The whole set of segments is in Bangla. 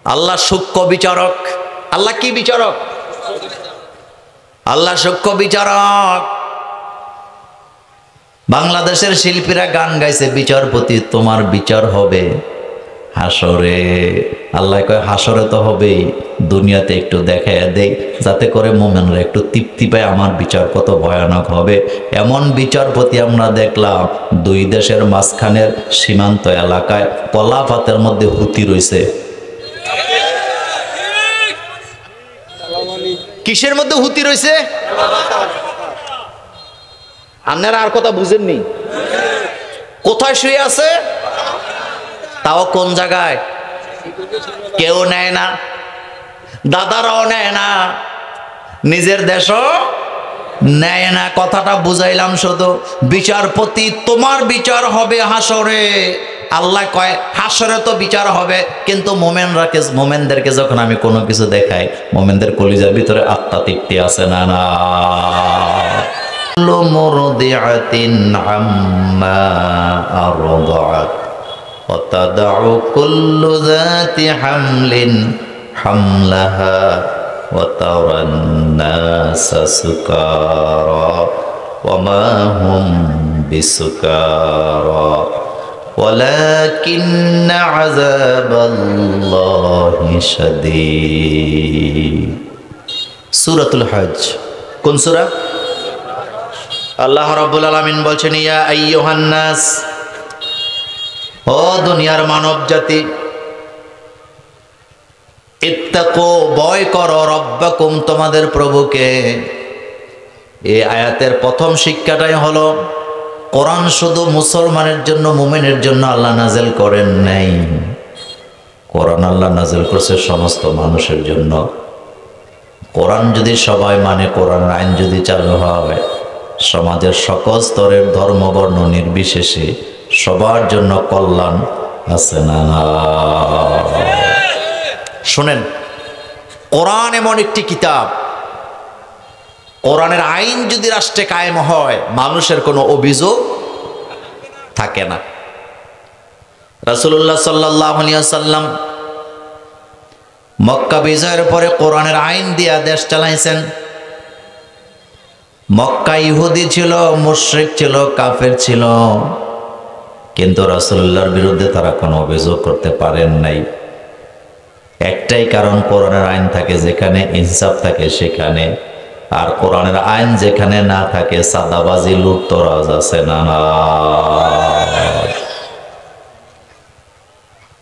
আল্লাহ সূক্ষ্ম বিচারক। আল্লাহ কি বিচারক? আল্লাহ সূক্ষ্ম বিচারক। বাংলাদেশের শিল্পীরা গান গাইছে, বিচারপতি তোমার বিচার হবে হাসরে। আল্লাহ কয় হাসরে তো হবেই, দুনিয়াতে একটু দেখায় দেই যাতে করে মোমেনরা একটু তৃপ্তি পায় আমার বিচার কত ভয়ানক হবে। এমন বিচারপতি আমরা দেখলাম দুই দেশের মাঝখানের সীমান্ত এলাকায় কলা পাতের মধ্যে হুতি রয়েছে। কিসের মধ্যে হুতি রয়েছে? আপনারা আর কথা বুঝেননি? কোথায় শুয়ে আছে? তাও কোন জায়গায়? কেউ নেয় না, দাদারাও নেয় না, নিজের দেশও নেয় না। কথাটা বুঝাইলাম শুধু। বিচারপতি তোমার বিচার হবে হাসরে। আল্লাহ কয় হাসরে তো বিচার হবে, কিন্তু মোমেনদেরকে যখন আমি কোনো কিছু দেখাই, মোমেনদের কলিজার ভিতরে আত্মা তৃপ্তি আছে না? না। মুরদিআতিন আম্মা আরদাআত ওয়া তাদউ কুল্লু যাতি হামলিন হামলাহা ওয়া তারান নাসা সুকারা ওয়া মা হুম বিসুকারা ওয়ালাকিন্না আযাবাল্লাহি শাদীদ। সূরাতুল হজ। কোন সূরা? আল্লাহ রাব্বুল আলামিন বলছেন, ইয়া আইয়ুহান নাস, ও দুনিয়ার মানব জাতি, ইত্তাকু, ভয় করো, রব্বাকুম, তোমাদের প্রভুকে। এই আয়াতের প্রথম শিক্ষাটাই হলো কোরআন শুধু মুসলমানের জন্য, মুমিনের জন্য আল্লাহ নাযিল করেন নাই। কোরআন আল্লাহ নাযিল করছে সমস্ত মানুষের জন্য। কোরআন যদি সবাই মানে, কোরআনের আইন যদি চালু হয়, সমাজের সকল স্তরের ধর্ম বর্ণ নির্বিশেষে সবার জন্য কল্যাণ আছে না? শোনেন, কোরআন এমন একটি কিতাব, কোরআনের আইন যদি রাষ্ট্রে কায়েম হয়, মানুষের কোনো অভিযোগ থাকে না। রাসূলুল্লাহ সাল্লাল্লাহু আলাইহি ওয়াসাল্লাম মক্কা বিজয়ের পরে কোরআনের আইন দিয়া দেশ চালাইছেন। মক্কা ইহুদি ছিল, মুশরিক ছিল, কাফের ছিল, কিন্তু রাসূলুল্লাহর বিরুদ্ধে তারা কোনো অভিযোগ করতে পারেন নাই। একটাই কারণ, কোরআনের আইন থাকে যেখানে, ইনসাফ থাকে সেখানে। আর কোরআনের আইন যেখানে না থাকে, সাদাবাজি, লুটতরাজ আছে না?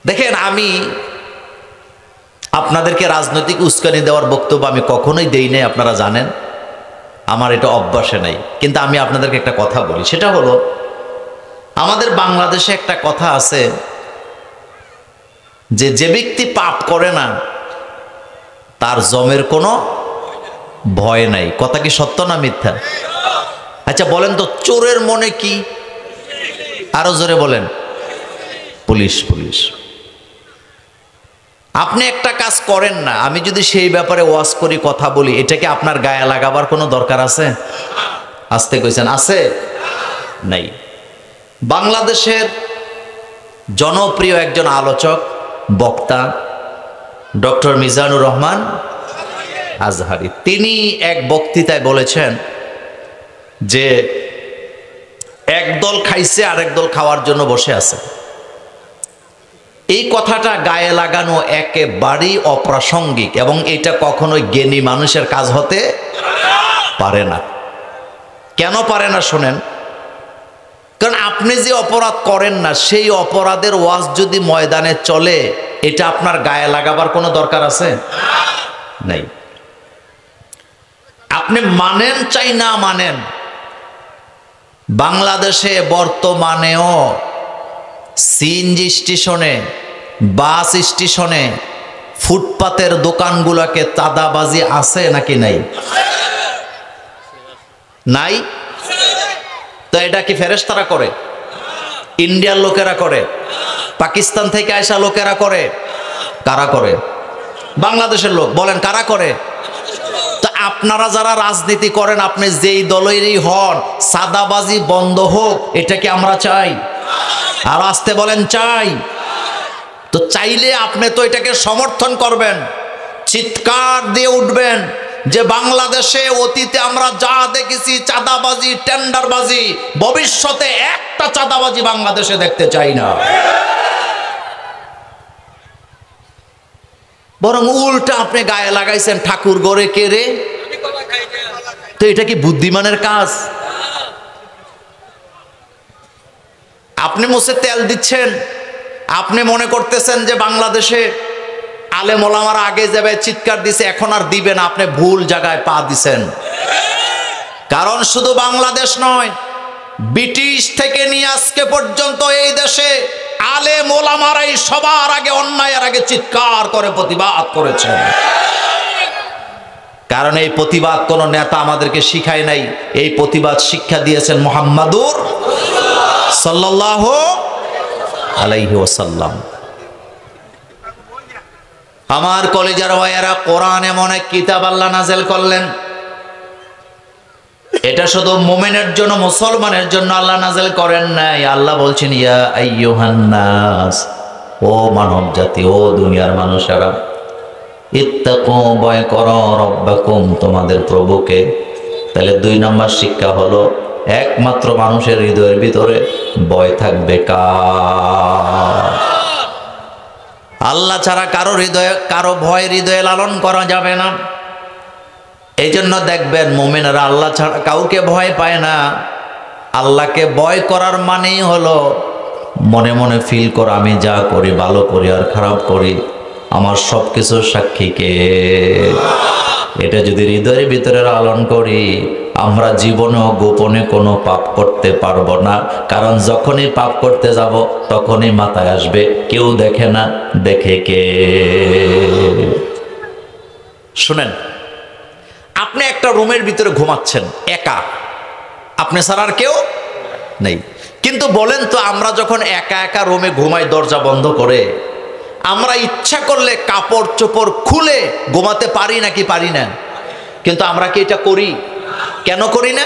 দেখেন, আমি আপনাদেরকে রাজনৈতিক উস্কানি দেওয়ার বক্তব্য আমি কখনোই দেই নাই, আপনারা জানেন, আমার এটা অভ্যাসে নাই। কিন্তু আমি আপনাদেরকে একটা কথা বলি, সেটা হলো আমাদের বাংলাদেশে একটা কথা আছে যে, যে ব্যক্তি পাপ করে না তার জমের কোনো ভয় নাই। কথা কি সত্য না মিথ্যা? আচ্ছা বলেন তো, চোরের মনে কি? আরো জোরে বলেন। পুলিশ। পুলিশ। আপনি একটা কাজ করেন না, আমি যদি সেই ব্যাপারে ওয়াজ করি, কথা বলি, এটাকে আপনার গায়ে লাগাবার কোনো দরকার আছে? আসতে কইছেন, আছে? নাই। বাংলাদেশের জনপ্রিয় একজন আলোচক, বক্তা, ডক্টর মিজানুর রহমান আজহারি, তিনি এক বক্তৃতায় বলেছেন যে একদল খাইছে, আরেক দল খাওয়ার জন্য বসে আছে। এই কথাটা গায়ে লাগানো একেবারেই অপ্রাসঙ্গিক, এবং এটা কখনোই জ্ঞানী মানুষের কাজ হতে পারে না। কেন পারে না শোনেন। কারণ আপনি যে অপরাধ করেন না, সেই অপরাধের ওয়াজ যদি ময়দানে চলে, এটা আপনার গায়ে লাগাবার কোনো দরকার আছে? নাই। আপনি মানেন চাই না মানেন, বাংলাদেশে বর্তমানেও সিএনজি স্টেশনে, বাস স্টেশনে, ফুটপাতের দোকানগুলোকে চাঁদাবাজি আছে নাকি নাই? নাই। তো এটা কি ফেরেশতারা করে? ইন্ডিয়ার লোকেরা করে? পাকিস্তান থেকে আসা লোকেরা করে? কারা করে? বাংলাদেশের লোক। বলেন কারা করে? তো আপনারা যারা রাজনীতি করেন, আপনি যেই দলেরই হন, চাঁদাবাজি বন্ধ হোক, এটা কি আমরা চাই? আর আসতে বলেন চাই? তো চাইলে আপনি তো এটাকে সমর্থন করবেন, চিৎকার দিয়ে উঠবেন যে বাংলাদেশে অতীতে আমরা যা দেখেছি চাঁদাবাজি, টেন্ডারবাজি, ভবিষ্যতে একটা চাঁদাবাজি বাংলাদেশে দেখতে চাই না। বরং উল্টা আপনি গায়ে লাগাইছেন ঠাকুর গড়ে কেড়ে। তো এটা কি বুদ্ধিমানের কাজ? আপনি মুছে তেল দিচ্ছেন, আপনি মনে করতেছেন যে বাংলাদেশে আলেম ওলামারা আগে যাবে চিৎকার দিছে, এখন আর দিবেন। আপনি ভুল জায়গায় পা দিছেন। কারণ শুধু বাংলাদেশ নয়, ব্রিটিশ থেকে নিয়ে আজকে পর্যন্ত এই দেশে আলেম ওলামারাই সবার আগে অন্যায়ের আগে চিৎকার করে প্রতিবাদ করেছেন। কারণ এই প্রতিবাদ কোন নেতা আমাদেরকে শিখায় নাই, এই প্রতিবাদ শিক্ষা দিয়েছেন মুহাম্মাদুর সাল্লাল্লাহু আলাইহি ওয়াসাল্লাম। আমার কলেজার ভাইয়েরা, কোরআন এমন এক কিতাব আল্লাহ নাযিল করলেন, এটা শুধু মুমিনের জন্য, মুসলমানের জন্য আল্লাহ নাযিল করেন নাই। আল্লাহ বলছেন ইয়া আইয়ুহান নাস, ও মানব জাতি, ও দুনিয়ার মানুষেরা, ইত্তাকু, ভয় করো, রব্বাকুম, তোমাদের প্রভুকে। তাহলে 2 নম্বর শিক্ষা হলো, একমাত্র মানুষের হৃদয়ের ভিতরে ভয় থাকবে কার? আল্লাহ ছাড়া কারো হৃদয়ে, কারো ভয় হৃদয়ে লালন করা যাবে না। এই জন্য দেখবেন মুমিনরা আল্লাহ ছাড়া কাউকে ভয় পায় না। আল্লাহকে ভয় করার মানেই হলো মনে মনে ফিল করা, আমি যা করি ভালো করি আর খারাপ করি আমার সব কিছুর সাক্ষী কে? এটা যদি হৃদয়ের ভিতরে লালন করি, আমরা জীবনেও গোপনে কোনো পাপ করতে পারবো না। কারণ যখনই পাপ করতে যাব তখনই মাথায় আসবে কেউ দেখে না, দেখে কে? শুনেন, আপনি একটা রুমের ভিতরে ঘুমাচ্ছেন একা, আপনি ছাড়া আর কেউ নেই। কিন্তু বলেন তো, আমরা যখন একা একা রুমে ঘুমাই দরজা বন্ধ করে, আমরা ইচ্ছা করলে কাপড় চোপড় খুলে ঘুমাতে পারি নাকি পারি না? কিন্তু আমরা কি এটা করি? কেন করি না?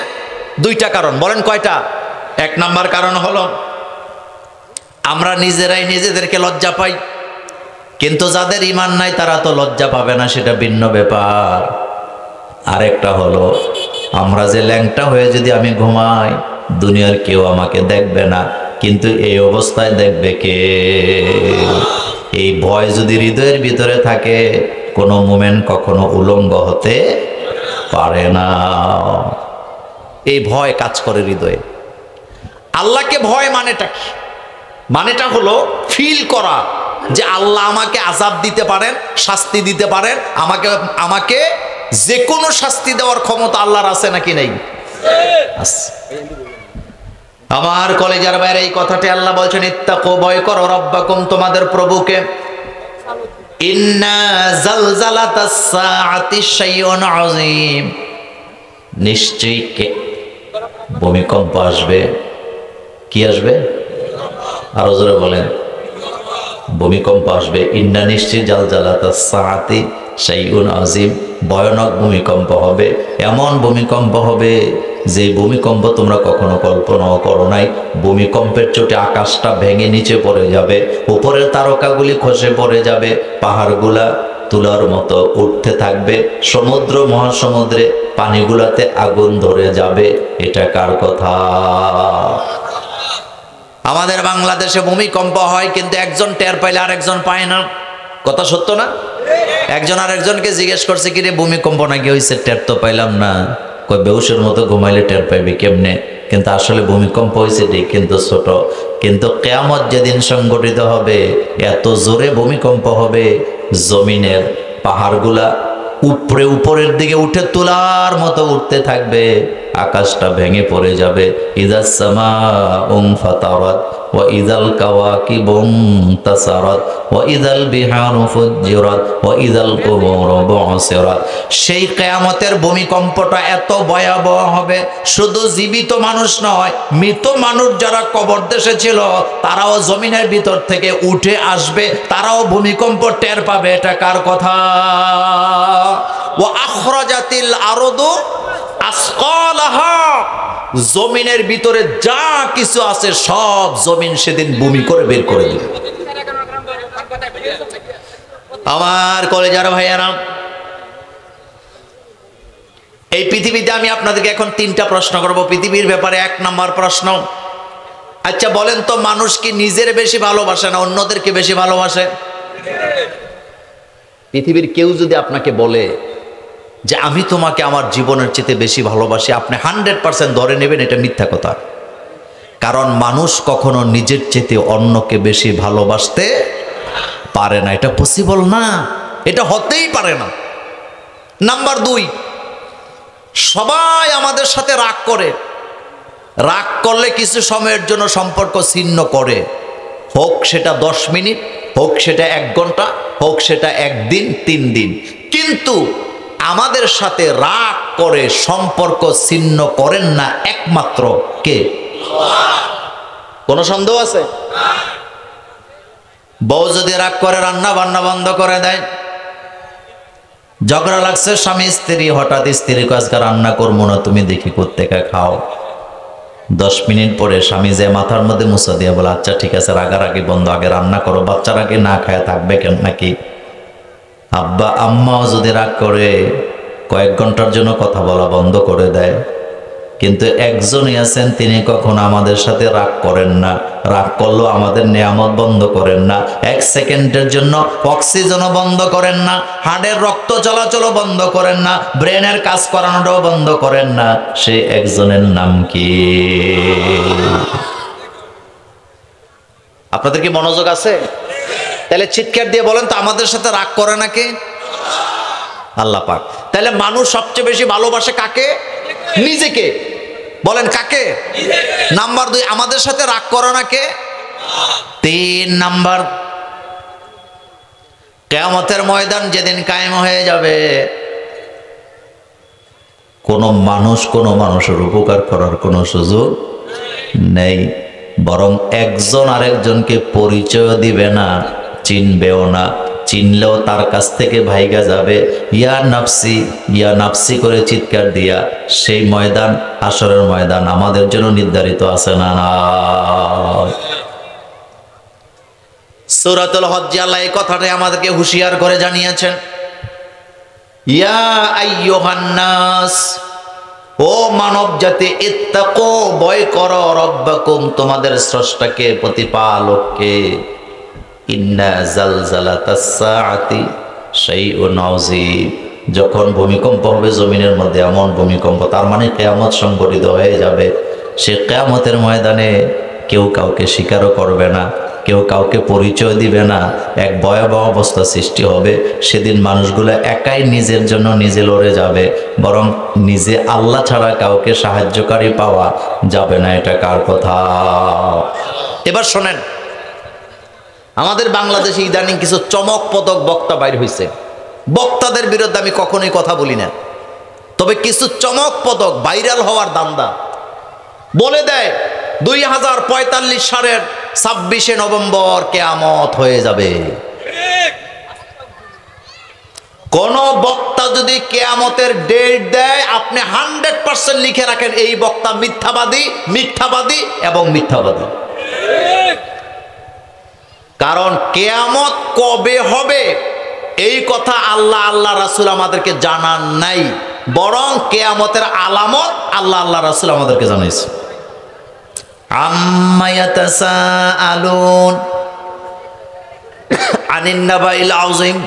2টা কারণ। বলেন কয়টা? 1 নাম্বার কারণ হলো আমরা নিজেরাই নিজেদেরকে লজ্জা পাই। কিন্তু যাদের ঈমান নাই তারা তো লজ্জা পাবে না, সেটা ভিন্ন ব্যাপার। আরেকটা হলো, আমরা যে ল্যাংটা হয়ে যদি আমি ঘুমাই, দুনিয়ার কেউ আমাকে দেখবে না, কিন্তু এই অবস্থায় দেখবে কে? এই ভয় যদি হৃদয়ের ভিতরে থাকে, কোনো মুমিন কখনো উলঙ্গ হতে পারে না। এই ভয় কাজ করে হৃদয়ে। আল্লাহকে ভয় মানেটা কি? মানেটা হলো ফিল করা যে আল্লাহ আমাকে আযাব দিতে পারেন, শাস্তি দিতে পারেন, আমাকে যে কোনো শাস্তি দেওয়ার ক্ষমতা আল্লাহর আছে নাকি নেই? আছে। আমার কলেজার বাইরে এই কথাটি আল্লাহ বলছেন, ইত্তাকু, ভয় করো, রব্বাকুম, তোমাদের প্রভুকে। ইন্না জালজালাতাস সাআতি শাইউন আযীম, নিশ্চয়ই ভূমিকম্প আসবে। কি আসবে? আরো জোরে বলেন। ভূমিকম্প আসবে। ইন্না, নিশ্চয়ই, জালজালাতাস সাআতি শাইউন আযীম, ভয়ানক ভূমিকম্প হবে। এমন ভূমিকম্প হবে যে ভূমিকম্প তোমরা কখনো কল্পনাও করো নাই। ভূমিকম্পের চোটে আকাশটা ভেঙে নিচে পড়ে যাবে, উপরের তারকাগুলি খসে পড়ে যাবে, পাহাড়গুলা তুলার মতো উঠতে থাকবে, সমুদ্র মহাসমুদ্রে পানিগুলাতে আগুন ধরে যাবে। এটা কার কথা? আমাদের বাংলাদেশে ভূমিকম্প হয়, কিন্তু একজন টের পাইলে আরেকজন পায় না। কথা সত্য না? একজন আরেকজনকে জিজ্ঞেস করছে, কি রে ভূমিকম্প নাকি হয়েছে? টের তো পাইলাম না। কই, বেহুশের মতো ঘুমাইলে টের পাইবি কেমনে? কিন্তু আসলে ভূমিকম্প হয়েছে ঠিক, কিন্তু ছোট। কিন্তু কিয়ামত যেদিন সংঘটিত হবে, এত জোরে ভূমিকম্প হবে, জমিনের পাহাড়গুলা উপরের দিকে উঠে তোলার মতো উঠতে থাকবে, আকাশটা ভেঙে পড়ে যাবে। ইযাস সামাউ ফাতারাত ওয়া ইযাল কাওয়াকিবু তাসারাত ওয়া ইযাল বিহারু ফুজ্জিরাত ওয়া ইযাল কুবুরু বুসিরাত। সেই কিয়ামতের ভূমিকম্পটা এত ভয়াবহ হবে, শুধু জীবিত মানুষ নয়, মৃত মানুষ যারা কবর দেশে ছিল তারাও জমিনের ভিতর থেকে উঠে আসবে, তারাও ভূমিকম্প টের পাবে। এটা কার কথা? ওয়া আখরাজাতিল আরদু আসকালাহা, জমিনের ভিতরে যা কিছু আছে সব জমিন সেদিন ভূমি করে বের করে দিবে। আমার কলেজার ভাইয়ারা, এই পৃথিবীতে আমি আপনাদেরকে এখন 3টা প্রশ্ন করব পৃথিবীর ব্যাপারে। 1 নম্বর প্রশ্ন, আচ্ছা বলেন তো, মানুষ কি নিজের বেশি ভালোবাসে না অন্যদেরকে বেশি ভালোবাসে? পৃথিবীর কেউ যদি আপনাকে বলে যে আমি তোমাকে আমার জীবনের চেয়ে বেশি ভালোবাসি, আপনি 100% ধরে নেবেন এটা মিথ্যা কথা। কারণ মানুষ কখনো নিজের চেয়ে অন্যকে বেশি ভালোবাসতে পারে না, এটা পসিবল না, এটা হতেই পারে না। নাম্বার 2, সবাই আমাদের সাথে রাগ করে, রাগ করলে কিছু সময়ের জন্য সম্পর্ক ছিন্ন করে, হোক সেটা 10 মিনিট, হোক সেটা 1 ঘন্টা, হোক সেটা 1 দিন 3 দিন, কিন্তু আমাদের সাথে রাগ করে সম্পর্ক ছিন্ন করেন না একমাত্র কে? কোন সন্দেহ আছে? বউ যদি রাগ করে রান্না বান্না বন্ধ করে দেয়, ঝগড়া লাগছে স্বামী স্ত্রী, হঠাৎ স্ত্রী আজকে রান্না করবো না, তুমি দেখি কোত্থেকে খাও। 10 মিনিট পরে স্বামী যে মাথার মধ্যে মুছা দিয়ে বলে আচ্ছা ঠিক আছে, রাগারাগি বন্ধ, আগে রান্না করো, বাচ্চারা কি না খায় থাকবে কেন নাকি? আব্বা আম্মাও যদি রাগ করে কয়েক ঘন্টার জন্য কথা বলা বন্ধ করে দেয়, কিন্তু একজনই আছেন তিনি কখনো আমাদের সাথে রাগ করেন না, রাগ করলেও আমাদের নেয়ামত বন্ধ করেন না, 1 সেকেন্ডের জন্য অক্সিজেনও বন্ধ করেন না, হার্টের রক্ত চলাচলও বন্ধ করেন না, ব্রেনের কাজ করানোটাও বন্ধ করেন না। সেই একজনের নাম কি? আপনাদের কি মনোযোগ আছে? তাহলে চিৎকার দিয়ে বলেন তো, আমাদের সাথে রাগ করে না কে? আল্লাহ পাক। তাহলে মানুষ সবচেয়ে বেশি ভালোবাসে কাকে? নিজেকে। বলেন কাকে? নাম্বার 2, আমাদের সাথে রাগ করে না কে? 3 নাম্বার, কিয়ামতের ময়দান যেদিন কায়েম হয়ে যাবে, কোন মানুষের উপকার করার কোনো সুযোগ নেই, বরং একজন আরেকজনকে পরিচয় দিবে না, চিনবেও না, চিনলেও তার কাছ থেকে ভাইগা যাবে, ইয়া নাফসি করে চিৎকার দিয়া। সেই ময়দান, হাশরের ময়দান আমাদের জন্য নির্ধারিত আছে না? সূরাতুল হজ্জে আল্লাহ এই কথাটাই আমাদেরকে হুঁশিয়ার করে জানিয়েছেন, ইয়া আইয়ুহান নাস, ও মানব জাতি, ইত্তাকু, ভয় করো, রব্বাকুম, তোমাদের স্রষ্টাকে, প্রতিপালককে, ইন্না জালজালাতাস সাআতি শাইউন আযীম, যখন ভূমিকম্প হবে জমিনের মধ্যে, এমন ভূমিকম্প, তার মানে কিয়ামত সংঘটিত হয়ে যাবে। সে কিয়ামতের ময়দানে কেউ কাউকে স্বীকারও করবে না, কেউ কাউকে পরিচয় দিবে না, এক ভয়াবহ অবস্থা সৃষ্টি হবে। সেদিন মানুষগুলো একাই নিজের জন্য নিজে লড়ে যাবে, বরং নিজে আল্লাহ ছাড়া কাউকে সাহায্যকারী পাওয়া যাবে না। এটা কার কথা? এবার শোনেন, আমাদের বাংলাদেশে ইদানিং কিছু চমকপ্রদ বক্তা বাইর হয়েছে। বক্তাদের বিরুদ্ধে আমি কখনোই কথা বলি না, তবে কিছু চমকপ্রদ ভাইরাল হওয়ার দান্দা বলে দেয় 2045 সালের 26শে নভেম্বর কিয়ামত হয়ে যাবে। কোন বক্তা যদি কিয়ামতের ডেট দেয়, আপনি 100% লিখে রাখেন এই বক্তা মিথ্যাবাদী এবং মিথ্যাবাদী। কারণ কিয়ামত কবে হবে এই কথা আল্লাহ রাসূল আমাদেরকে জানান নাই, বরং কিয়ামতের আলামত আল্লাহ রাসূল আমাদেরকে জানাইছে। আম্মা ইয়াতাসাআলুন আনিন নাবাইল আযীম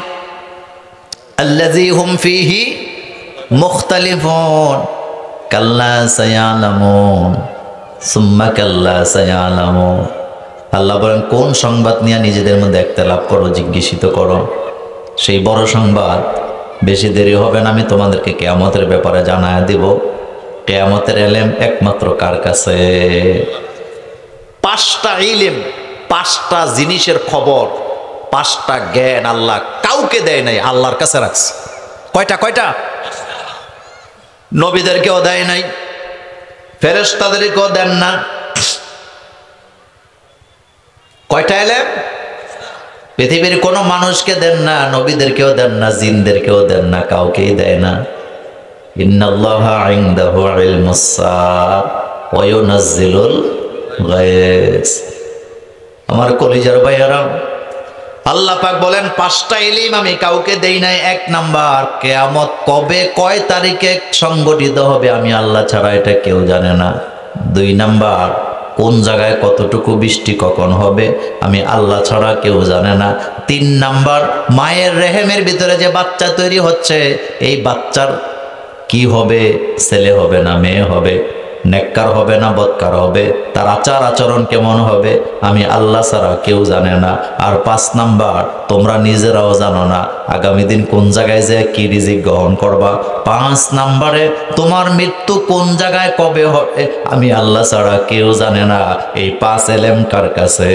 আল্লাযী হুম ফীহি মুখতালিফুন কাল্লা সায়ালামুন সুম্মা কাল্লা সায়ালামুন। আল্লাহ বলেন, কোন সংবাদ নিয়ে নিজেদের মধ্যে একতলাপ করো, জিজ্ঞাসিত করো, সেই বড় সংবাদ বেশি দেরি হবে না, আমি তোমাদেরকে কিয়ামতের ব্যাপারে জানায় দেব। কিয়ামতের ইলম একমাত্র কার কাছে? 5টা ইলম, 5টা জিনিসের খবর, 5টা জ্ঞান আল্লাহ কাউকে দেয় নাই, আল্লাহর কাছে রাখছে। কয়টা? নবীদেরকেও দেয় নাই, ফেরেশতাদেরকেও দেন না। কয়টা ইলম? পৃথিবীর কোনো মানুষকে দেন না, নবীদেরকেও দেন না, জিনদেরকেও দেন না, কাউকেই দেয় না। ইন্নাল্লাহা ইনদাহু ইলমুস সাআ ওয়া ইউনাজ্জিলুল গায়স। আমার কলিজার ভাইয়ারা, আল্লাহ পাক বলেন 5টা ইলম আমি কাউকে দেই নাই। 1 নাম্বার, কিয়ামত কবে কয় তারিখে সংগঠিত হবে আমি আল্লাহ ছাড়া এটা কেউ জানে না। 2 নাম্বার, কোন জায়গায় কতটুকু বৃষ্টি কখন হবে আমি আল্লাহ ছাড়া কেউ জানে না। 3 নাম্বার, মায়ের রেহেমের ভিতরে যে বাচ্চা তৈরি হচ্ছে এই বাচ্চার কি হবে, ছেলে হবে না মেয়ে হবে, নেককার হবে না বদকার হবে, তার আচার আচরণ কেমন হবে আমি আল্লাহ ছাড়া কেউ জানে না। আর 5 নাম্বার, তোমরা নিজেরাও জানো না আগামী দিন কোন জায়গায় যে কি রিজিক গ্রহণ করবা। 5 নাম্বারে, তোমার মৃত্যু কোন জায়গায় কবে হবে আমি আল্লাহ ছাড়া কেউ জানে না। এই 5 ইলম কার কাছে?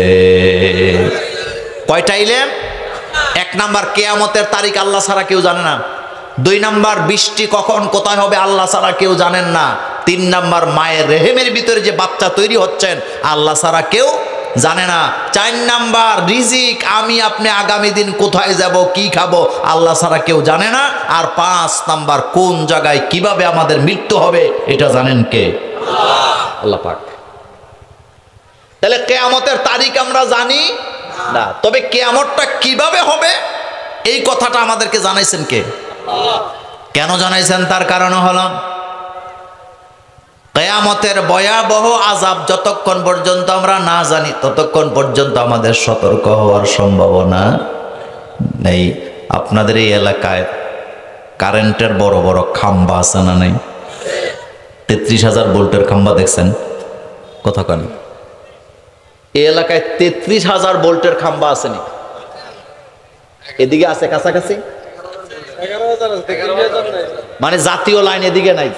কয়টা ইলম? 1 নাম্বার, কিয়ামতের তারিখ আল্লাহ ছাড়া কেউ জানে না। 2 নাম্বার, বৃষ্টি কখন কোথায় হবে আল্লাহ ছাড়া কেউ জানেন না। 3 নাম্বার, মায়ের রেহেমের ভিতরে যে বাচ্চা তৈরি হচ্ছেন আল্লাহ ছাড়া কেউ জানে না। 4 নাম্বার, রিজিক আমি আপনি আগামী দিন কোথায় যাব কি খাবো আল্লাহ ছাড়া কেউ জানে না। আর 5 নাম্বার, কোন জায়গায় কিভাবে আমাদের মৃত্যু হবে এটা জানেন কে? আল্লাহ পাক। তাহলে কিয়ামতের তারিখ আমরা জানি না, তবে কিয়ামতটা কিভাবে হবে এই কথাটা আমাদেরকে জানাইছেন কে? কেন জানাইছেন? তার কারণ হলো কিয়ামতের ভয়াবহ আযাব যতক্ষণ পর্যন্ত আমরা না জানি ততক্ষণ পর্যন্ত আমাদের সতর্ক হওয়ার সম্ভাবনা নেই। আপনাদের এই এলাকায় কারেন্টের বড় বড় খাম্বা আছে না নেই? 33,000 ভোল্টের খাম্বা দেখছেন? কথা কেন? এই এলাকায় 33,000 ভোল্টের খাম্বা আসেনি? এদিকে আছে কাছাকাছি, মানে জাতীয় লাইন এদিকে নাই।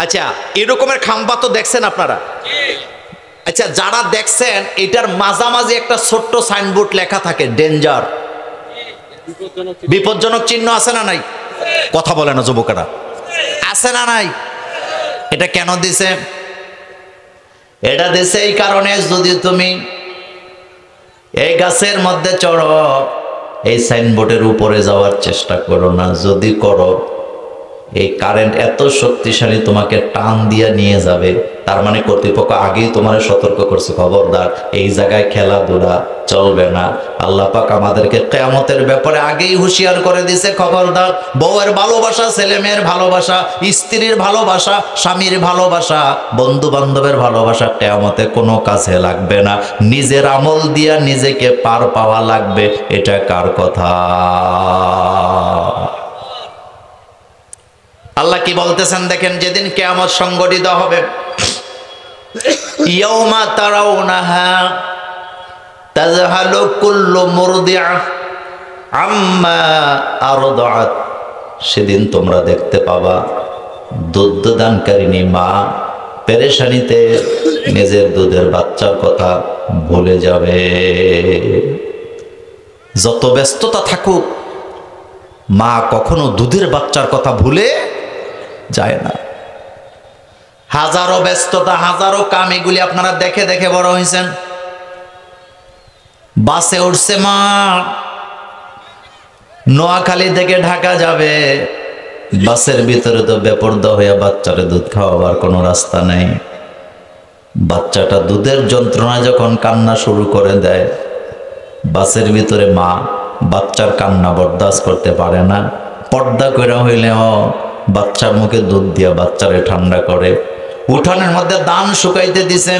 আচ্ছা, এরকমের খাম্বা তো দেখছেন আপনারা? আচ্ছা, যারা দেখছেন এটার মাঝামাঝি একটা ছোট্ট সাইনবোর্ড লেখা থাকে ডেঞ্জার, বিপজ্জনক চিহ্ন আছে না নাই? কথা বলে না যুবকেরা, আছে না নাই? এটা কেন দিছে? এটা দিছে এই কারণে, যদি তুমি এই গাছের মধ্যে চড়ো এই সাইনবোর্ডের উপরে যাওয়ার চেষ্টা করো না। যদি করো এই কারেন্ট এত শক্তিশালী তোমাকে টান দিয়ে নিয়ে যাবে। তার মানে কর্তৃপক্ষ আগেই তোমার সতর্ক করছে, খবরদার এই জায়গায় খেলাধুলা চলবে না। আল্লাহ পাক আমাদেরকে কিয়ামতের ব্যাপারে আগেই হুঁশিয়ার করে দিয়েছে, খবরদার বউয়ের ভালোবাসা, ছেলে মেয়ের ভালোবাসা, স্ত্রীর ভালোবাসা, স্বামীর ভালোবাসা, বন্ধু বান্ধবের ভালোবাসা কিয়ামতে কোনো কাজে লাগবে না। নিজের আমল দিয়া নিজেকে পার পাওয়া লাগবে। এটা কার কথা? আল্লাহ কি বলতেছেন দেখেন, যেদিন কিয়ামত সংগঠিত হবে, ইয়াউমা তারাউনাহা তাযহালু কুল্লু মুরদিআ আম্মা আরদাআত, সেদিন তোমরা দেখতে পাবা দুধ দানকারিনী মা পেরেশানিতে নিজের দুধের বাচ্চার কথা ভুলে যাবে। যত ব্যস্ততা থাকুক মা কখনো দুধের বাচ্চার কথা ভুলে যায় না। হাজারো ব্যস্ততা, হাজারো কাম, এগুলি আপনারা দেখে দেখে বড় হয়েছেন। বাসে উঠছে মা, নোয়াখালী থেকে ঢাকা যাবে, বাসের ভিতরে তো বেপরদা হয়ে বাচ্চারে দুধ খাওয়াবার কোনো রাস্তা নেই। বাচ্চাটা দুধের যন্ত্রণা যখন কান্না শুরু করে দেয়, বাসের ভিতরে মা বাচ্চার কান্না বরদাস্ত করতে পারে না। পর্দা করে হইলেও বাচ্চার মুখে দুধ দিয়া বাচ্চারে ঠান্ডা করে। উঠানের মধ্যে ধান শুকাইতে দিছে,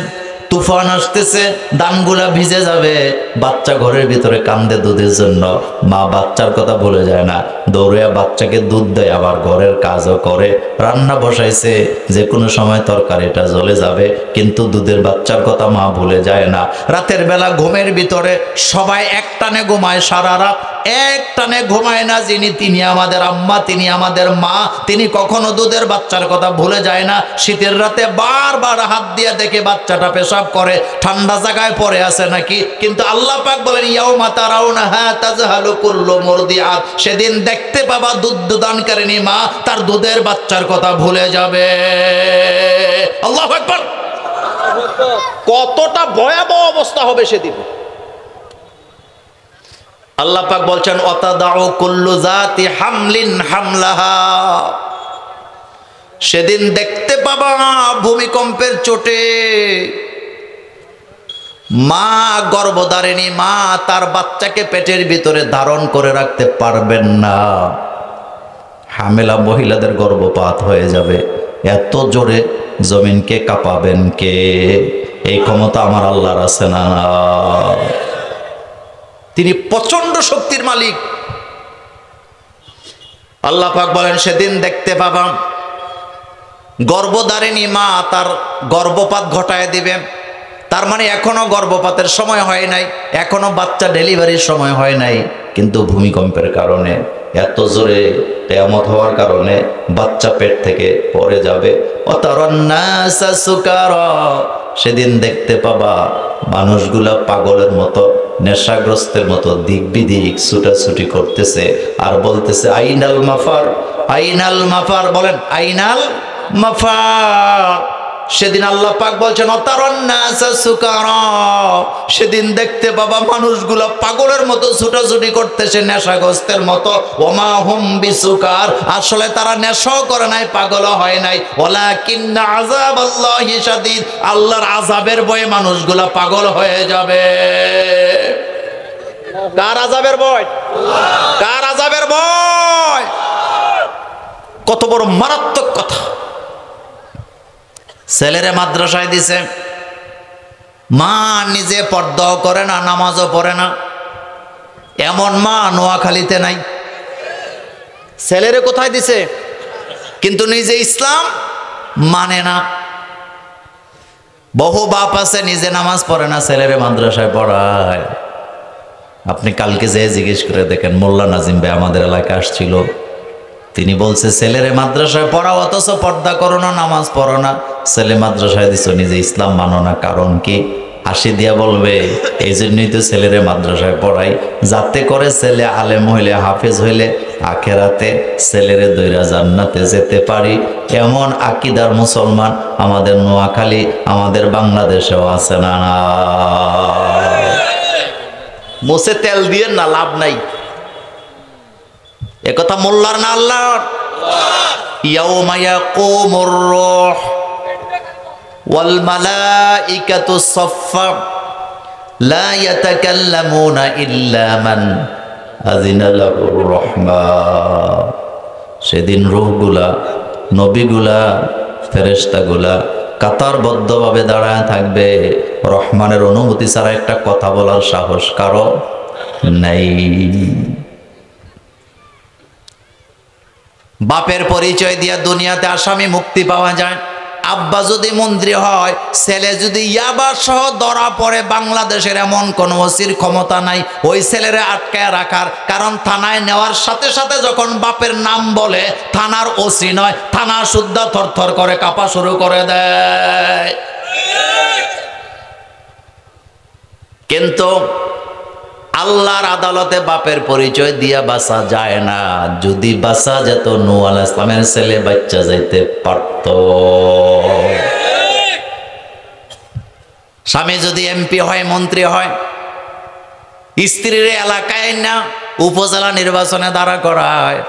তুফান আসতেছে, ধানগুলা ভিজে যাবে, বাচ্চা ঘরের ভিতরে কান্দে দুধের জন্য। মা বাচ্চার কথা ভুলে যায় না, দৌড়ে বাচ্চাকে দুধ দেয়, আবার ঘরের কাজও করে। রান্না বসাইছে, যে কোনো সময় তরকারিটা জ্বলে যাবে, কিন্তু দুধের বাচ্চার কথা মা ভুলে যায় না। রাতের বেলা ঘুমের ভিতরে সবাই একটানে ঘুমায়, সারা রাত একটানে ঘুমায় না যিনি, তিনি আমাদের আম্মা, তিনি আমাদের মা। তিনি কখনো দুধের বাচ্চার কথা ভুলে যায় না। শীতের রাতে বারবার হাত দিয়ে দেখে বাচ্চাটা পেশাব করে, ঠান্ডা জায়গায় পড়ে আছে নাকি। কিন্তু আল্লাহ পাক বলেন, ইয়াউমা তারাউনাহা তাযহালু কুল্লু মুরদিআত, সেদিন দেখতে পাবা দুধ দানকারিনী মা তার দুধের বাচ্চার কথা ভুলে যাবে। আল্লাহু আকবার! কতটা ভয়াবহ অবস্থা হবে সেদিন। আল্লাহ পাক বলছেন, ওয়াতাদাউ কুল্লু যাতি হামলিন হামলাহা, সেদিন দেখতে পাবা ভূমিকম্পের চোটে মা গর্ভধারিণী মা তার বাচ্চাকে পেটের ভিতরে ধারণ করে রাখতে পারবেন না, হামেলা মহিলাদের গর্ভপাত হয়ে যাবে। এত জোরে জমিনকে কাঁপাবেন কে? এই ক্ষমতা আমার আল্লাহর আছে না? তিনি প্রচন্ড শক্তির মালিক। আল্লাহ পাক বলেন, সেদিন দেখতে পাবা গর্ভধারিণী মা তার গর্ভপাত ঘটায় দিবে। তার মানে এখনো গর্ভপাতের সময় হয় নাই, এখনো বাচ্চা ডেলিভারির সময় হয় নাই, কিন্তু ভূমিকম্পের কারণে এত জোরে কিয়ামত হওয়ার কারণে বাচ্চা পেট থেকে পড়ে যাবে। অতারান্নাসা সুকারা, সেদিন দেখতে পাবা মানুষগুলা পাগলের মতো, নেশাগ্রস্তের মতো দিক বিদিক ছুটাছুটি করতেছে আর বলতেছে আইনাল মাফার, আইনাল মাফার। বলেন আইনাল মাফার। সেদিন আল্লাহ পাক বলছেন অতারান্নাসা সুকারা, সেদিন দেখতে পাবা মানুষগুলো পাগলের মতো ছুটাছুটি করতেছে, নেশাগ্রস্তের মতো। ওমা হুম বিসুকার, আসলে তারা নেশাও করে নাই, পাগলও হয় নাই। ওয়ালাকিন্না আযাবাল্লাহি শাদীদ, আল্লাহর আযাবের ভয়ে মানুষগুলো পাগল হয়ে যাবে। কার আযাবের ভয়? কার আযাবের ভয়? কত বড় মারাত্মক কথা। ছেলেরে মাদ্রাসায় দিছে, মা নিজে পর্দাও করে না, নামাজও পড়ে না। এমন মা নোয়াখালীতে নাই। ছেলেরে কোথায় দিছে? কিন্তু নিজে ইসলাম মানে না। বহু বাপ আছে নিজে নামাজ পড়ে না, ছেলেরে মাদ্রাসায় পড়ায়। আপনি কালকে যে জিজ্ঞেস করে দেখেন, মোল্লা নাজিম ভাই আমাদের এলাকায় আসছিল, তিনি বলছে ছেলেরে মাদ্রাসায় পড়াও অথচ পর্দা করো না, নামাজ পড়ো না, ছেলে মাদ্রাসায় দিছো, নিজে ইসলাম মানো না। কারণ কি? হাসি দিয়া বলবে এই জন্যই তো ছেলেরে মাদ্রাসায় পড়াই, যাতে করে ছেলে আলেম হইলে, হাফেজ হইলে আখেরাতে ছেলেরে দইরা জান্নাতে যেতে পারি। এমন আকীদার মুসলমান আমাদের নোয়াখালী, আমাদের বাংলাদেশেও আছে না? মুছে তেল দিয়ে না, লাভ নাই। একথা মোল্লার না আল্লাহর? ইয়াউমা ইয়াকুমুর রূহ ওয়াল মালাইকাতু সাফফা লা ইয়াতাকাল্লামুনা ইল্লা মান আযিনা লাহুর রহমান। সেদিন রূহগুলা, নবীগুলা, ফেরেশতাগুলা কাতারবদ্ধভাবে দাঁড়ায় থাকবে। রহমানের অনুমতি ছাড়া একটা কথা বলার সাহস কারো নাই। বাপের পরিচয় দিয়া দুনিয়াতে আসামি মুক্তি পাওয়া যায়। আব্বা যদি মন্ত্রী হয়, ছেলে যদি ইয়াবা সহ ধরা পড়ে, বাংলাদেশের এমন কোন ওসির ক্ষমতা নাই ওই ছেলেরে আটকায় রাখার। কারণ থানায় নেওয়ার সাথে সাথে যখন বাপের নাম বলে, থানার ওসি নয়, থানা সুদ্ধা থরথর করে কাঁপা শুরু করে দেয়। কিন্তু আল্লাহর আদালতে বাপের পরিচয় দিয়া বাঁচা যায় না। যদি বাঁচা যেত, নূহ আলাইহিস সালামের ছেলে বাচ্চা যাইতে পারত। স্বামী যদি এমপি হয়, মন্ত্রী হয়, স্ত্রীর এলাকায় না উপজেলা নির্বাচনে দাঁড়া করায়,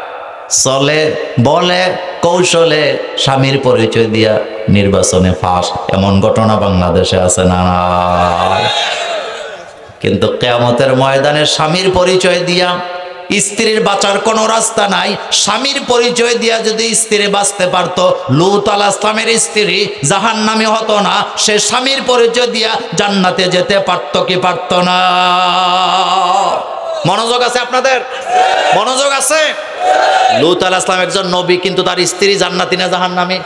চলে বলে কৌশলে স্বামীর পরিচয় দিয়া নির্বাচনে ফাঁস। এমন ঘটনা বাংলাদেশে আছে না? কিন্তু কিয়ামতের ময়দানে স্বামীর পরিচয় দিয়া স্ত্রীর বাঁচার কোনো রাস্তা নাই। স্বামীর পরিচয় দিয়া যদি স্ত্রী বাঁচতে পারত, লূত আলাইহিস সালামের স্ত্রী জাহান্নামী হতো না। সে স্বামীর পরিচয় দিয়া জান্নাতে যেতে পারত কি পারত না? মনোযোগ আছে আপনাদের? মনোযোগ আছে? লূত আলাইহিস সালাম একজন নবী, কিন্তু তার স্ত্রী জান্নাতি না জাহান্নামী?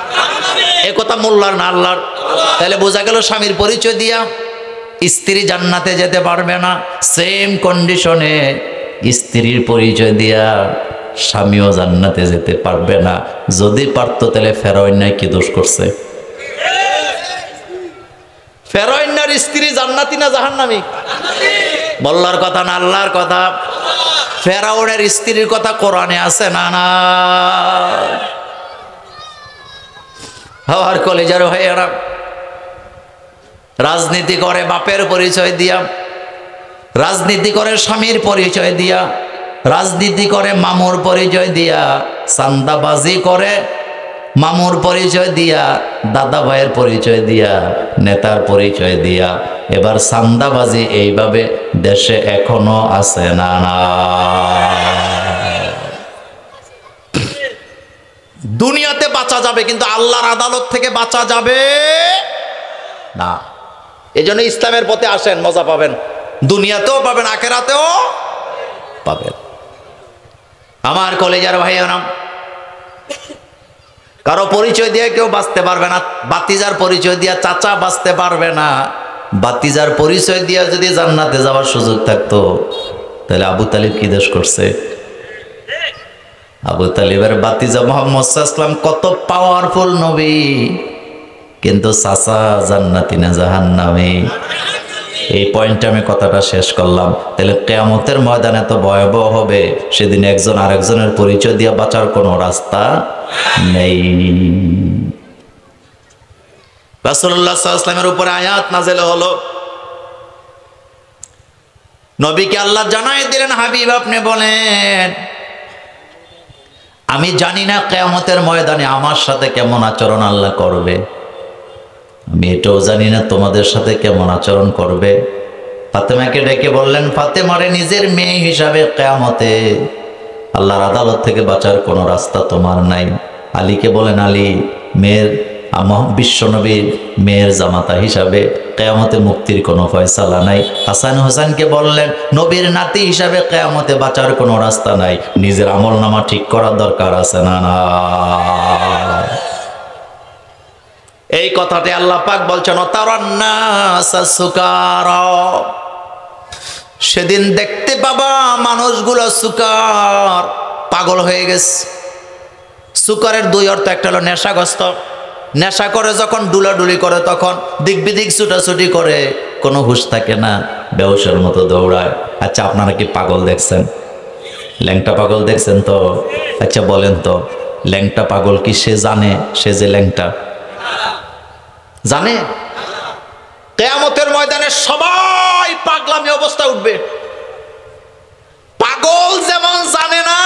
এ কথা মোল্লার না আল্লাহর? তাহলে বোঝা গেল স্বামীর পরিচয় দিয়া স্ত্রী জান্নাতে যেতে পারবে না। সেম কন্ডিশনে স্ত্রীর পরিচয় দিয়া স্বামীও জান্নাতে যেতে পারবে না। যদি পারতো তাহলে ফেরাউন কি দোষ করছে? ফেরাউনের স্ত্রী জান্নাতি না জাহান্নামী? মোল্লার কথা না আল্লাহর কথা? ফেরাউনের স্ত্রীর কথা কোরআনে আছে না? না। হওয়ার কলেজার হয়ে এরা রাজনীতি করে বাপের পরিচয় দিয়া, রাজনীতি করে স্বামীর পরিচয় দিয়া, রাজনীতি করে মামুর পরিচয় দিয়া, চান্দাবাজি করে মামুর পরিচয় দিয়া, দাদা ভাইয়ের পরিচয় দিয়া, নেতার পরিচয় দিয়া এবার চান্দাবাজি এইভাবে দেশে এখনো আছে না? না, দুনিয়াতে বাঁচা যাবে কিন্তু আল্লাহর আদালত থেকে বাঁচা যাবে না। এই জন্য ইসলামের পথে আসেন, মজা পাবেন, দুনিয়াতেও পাবেন, আখেরাতেও পাবেন। আমার কলেজার ভাইয়েরা, কারো পরিচয় দিয়ে কেউ বাঁচতে পারবে না। বাতিজার পরিচয় দিয়া চাচা বাঁচতে পারবে না। বাতিজার পরিচয় দিয়া যদি জান্নাতে যাওয়ার সুযোগ থাকতো তাহলে আবু তালিব কি দোষ করছে? আবু তালিবের বাতিজা মুহাম্মদ সাল্লাল্লাহু আলাইহি ওয়াসাল্লাম কত পাওয়ারফুল নবী, কিন্তু চাচা জান্নাতি না জাহান্নামী। এই পয়েন্টে আমি কথাটা শেষ করলাম। তাহলে কিয়ামতের ময়দানে তো ভয়াবহ হবে, সেদিন একজন আরেকজনের পরিচয় দিয়ে বাঁচার কোনো রাস্তা নেই। রাসূলুল্লাহ সাল্লাল্লাহু আলাইহি ওয়াসাল্লামের উপরে আয়াত নাযিল হলো, নবীকে আল্লাহ জানাই দিলেন, হাবিব আপনি বলেন আমি জানি না কিয়ামতের ময়দানে আমার সাথে কেমন আচরণ আল্লাহ করবে, আমি এটাও জানি না তোমাদের সাথে কেমন আচরণ করবে। ফাতেমাকে ডেকে বললেন, ফাতেমারে নিজের মেয়ে হিসাবে কিয়ামতে আল্লাহর আদালত থেকে বাঁচার কোনো রাস্তা তোমার নাই। আলীকে বলেন, আলী মেয়ের বিশ্বনবীর মেয়ের জামাতা হিসাবে কিয়ামতে মুক্তির কোনো ফয়সালা নাই। হাসান হোসেনকে বললেন, নবীর নাতি হিসাবে কিয়ামতে বাঁচার কোনো রাস্তা নাই। নিজের আমলনামা ঠিক করার দরকার আছে না? না, এই কথাতে আল্লাহ পাক বলছেন, তারান্নাসা সুকারা, সেদিন দেখতে পাবা মানুষগুলো সুকার, পাগল হয়ে গেছে। সুকারের দুই অর্থ, একটা হলো নেশাগ্রস্ত, নেশা করে যখন ডুলাডুলি করে তখন দিক বিদিক ছুটাছুটি করে, কোনো হুঁশ থাকে না, বেহুশের মতো দৌড়ায়। আচ্ছা আপনারা কি পাগল দেখছেন? ল্যাংটা পাগল দেখছেন তো? আচ্ছা বলেন তো, ল্যাংটা পাগল কি সে জানে সে যে ল্যাংটা? জানে? কিয়ামতের ময়দানে সবাই পাগলামি অবস্থায় উঠবে। পাগল যেমন জানে না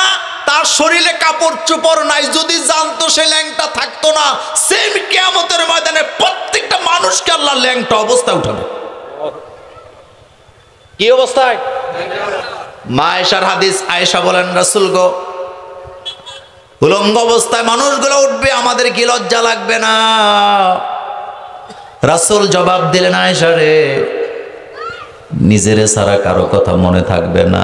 তার শরীরে কাপড় চোপড় নাই, যদি জানতো সে ল্যাংটা থাকতো না। সেম কিয়ামতের ময়দানে প্রত্যেকটা মানুষকে আল্লাহ ল্যাংটা অবস্থায় উঠাবে। কি অবস্থায়? মা আয়েশার হাদিস, আয়েশা বলেন, রাসূল গো, উলঙ্গ অবস্থায় মানুষগুলো উঠবে, আমাদের কি লজ্জা লাগবে না? রাসূল জবাব দিলেন, আয়েশা রে, নিজেরে ছাড়া কারো কথা মনে থাকবে না,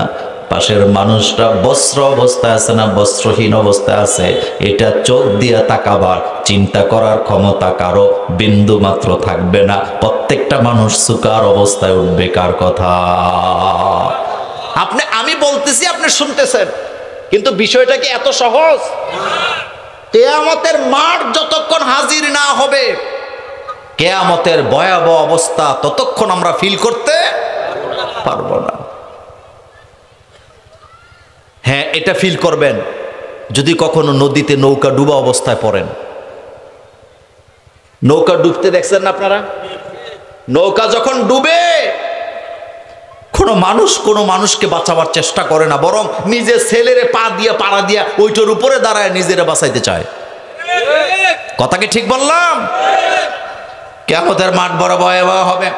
পাশের মানুষটা বস্ত্র অবস্থায় আছে না বস্ত্রহীন অবস্থায় আছে, এটা চোখ দিয়ে তাকাবার চিন্তা করার ক্ষমতা কারো বিন্দু মাত্র থাকবে না। প্রত্যেকটা মানুষ সুকার অবস্থায় উঠবে। কার কথা? আমি বলতেছি, আপনি শুনতেছেন, কিন্তু বিষয়টা কি এত সহজ? কিয়ামতের মাঠ যতক্ষণ হাজির না হবে, কিয়ামতের ভয়াবহ অবস্থা ততক্ষণ আমরা ফিল করতে পারবো না। হ্যাঁ, এটা ফিল করবেন যদি কখনো নদীতে নৌকা ডুবা অবস্থায় পড়েন। নৌকা ডুবতে দেখছেন না আপনারা? নৌকা যখন ডুবে কোনো মানুষকে বাঁচাবার চেষ্টা করে না, বরং নিজের ছেলেরে পা দিয়ে পাড়া দিয়া ওইটার উপরে দাঁড়ায় নিজেরা বাঁচাইতে চায়। কথা কি ঠিক বললাম? কিয়ামতের মাঠ বড় ভয়াবহ হবে।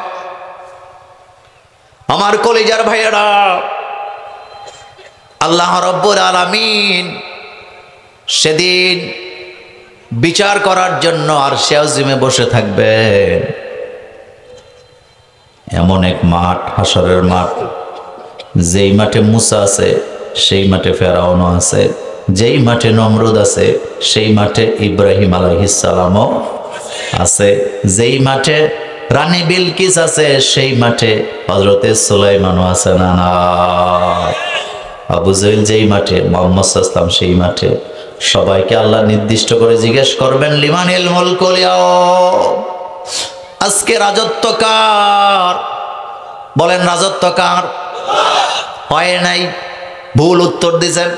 আমার কলিজার ভাইয়েরা, আল্লাহ রাব্বুল আলামিন সেদিন বিচার করার জন্য আরশে আজিমে বসে থাকবেন। এমন এক মাঠ, হাসরের মাঠ, যেই মাঠে মুসা আছে সেই মাঠে ফেরাউনও আছে, যেই মাঠে নমরুদ আছে সেই মাঠে ইব্রাহিম আলাইহিস সালামও আছে, যেই মাঠে রানী বিলকিস আছে সেই মাঠে হযরতে সুলাইমানও আছে। না না, আবু জেহেল যেই মাঠে, মুহাম্মদ সাল্লাল্লাহু আলাইহি ওয়াসাল্লাম সেই মাঠে। সবাইকে আল্লাহ নির্দিষ্ট করে জিজ্ঞেস করবেন, লিমানিল মুলকুল ইয়াউম, আজকে রাজত্ব কার? বলেন রাজত্ব কার? হয় নাই, ভুল উত্তর দিয়েছেন।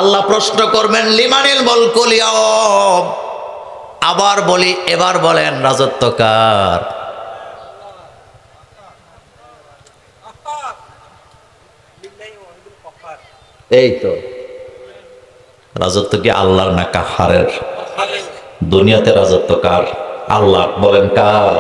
আল্লাহ প্রশ্ন করবেন, লিমানিল মুলকুল ইয়াউম, আবার বলি, এবার বলেন রাজত্ব কার? এই তো রাজত্ব কি আল্লাহর না কাহারের? দুনিয়াতে রাজত্ব কার? আল্লাহ। বলেন কার?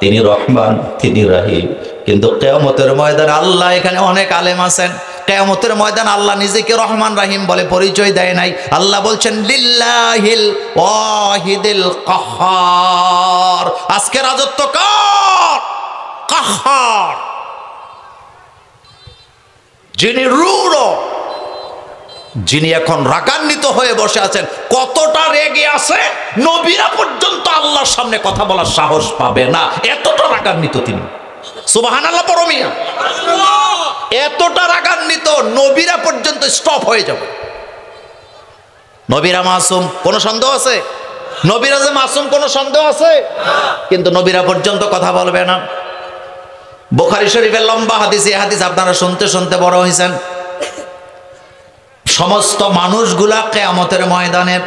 তিনি রহমান, তিনি রাহিম। কিন্তু কিয়ামতের ময়দানে আল্লাহ, এখানে অনেক আলেম আছেন, কিয়ামতের ময়দান আল্লাহ নিজেকে রহমান রাহিম বলে পরিচয় দেয় নাই। আল্লাহ বলছেন লিল্লাহিল ওয়াহিদিল কাহ্হার। আজকে রাজত্ব কার? কাহ্হার, যিনি রূঢ়, যিনি এখন রাগান্বিত হয়ে বসে আছেন। কতটা রেগে আছে, নবীরা পর্যন্ত আল্লাহর সামনে কথা বলার সাহস পাবে না, এতটা রাগান্বিত তিনি। সুবহানাল্লাহ পড়ো মিয়া। এতটা রাগান্বিত, নবীরা পর্যন্ত স্টপ হয়ে যাবে। নবীরা মাসুম, কোনো সন্দেহ আছে? নবীরা যে মাসুম, কোনো সন্দেহ আছে? কিন্তু নবীরা পর্যন্ত কথা বলবে না। বুখারী শরীফের লম্বা হাদিস, এই হাদিস আপনারা শুনতে শুনতে বড় হয়েছেন। সমস্ত মানুষগুলা কিয়ামতের ময়দানের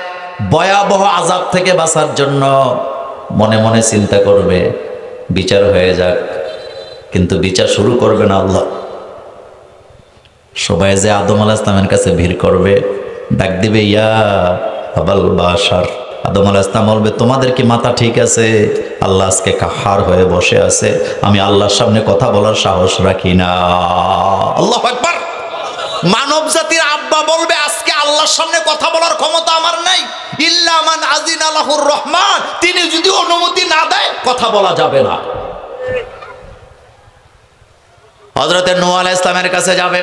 ভয়াবহ আযাব থেকে বাঁচার জন্য মনে মনে চিন্তা করবে বিচার হয়ে যাক, কিন্তু বিচার শুরু করবে না আল্লাহ। সবাই যে আদম আলাইহিস সালামের কাছে ভিড় করবে, ডাক দিবে ইয়া আবাল বাশার। আদম আলাইহিস সালাম বলবে তোমাদের কি মাথা ঠিক আছে? আল্লাহ আজকে কাহার হয়ে বসে আছে, আমি আল্লাহর সামনে কথা বলার সাহস রাখি না। আল্লাহু আকবার। মানব জাতির আব্বা বলবে আজকে আল্লাহর সামনে কথা বলার ক্ষমতা আমার নাই। ইল্লা মান আযিনা লাহুর রহমান, তিনি যদি অনুমতি না দেয় কথা বলা যাবে না। হযরত নূহ আলাইহিস সালামের কাছে যাবে,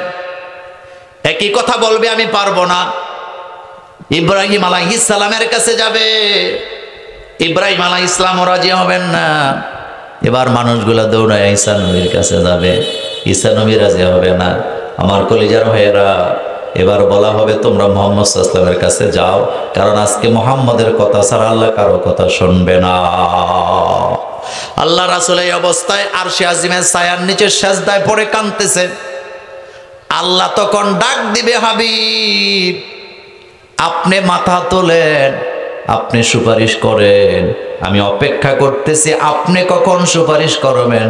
একই কথা বলবে আমি পারবো না। ইব্রাহিম আলাইহিস সালামের কাছে যাবে, ইব্রাহিম আলাইহিস সালাম রাজি হবেন না। এবার মানুষগুলা দৌড়ায় ঈসা নবীর কাছে যাবে, ঈসা নবী রাজি হবে না। আমার কলিজার ভাইয়েরা, এবার বলা হবে তোমরা মুহাম্মদ সাল্লাল্লাহু আলাইহি ওয়াসাল্লামের কাছে যাও, কারণ আজকে মুহাম্মদের কথা ছাড়া আল্লাহ কারো কথা শুনবে না। আল্লাহ রাসূল এই অবস্থায় আরশে আজিমের ছায়ার নিচে সিজদায় পড়ে কাঁদতেছে। আল্লাহ তখন ডাক দিবে, হাবিব আপনি মাথা তোলেন, আপনি সুপারিশ করেন, আমি অপেক্ষা করতেছি আপনি কখন সুপারিশ করবেন।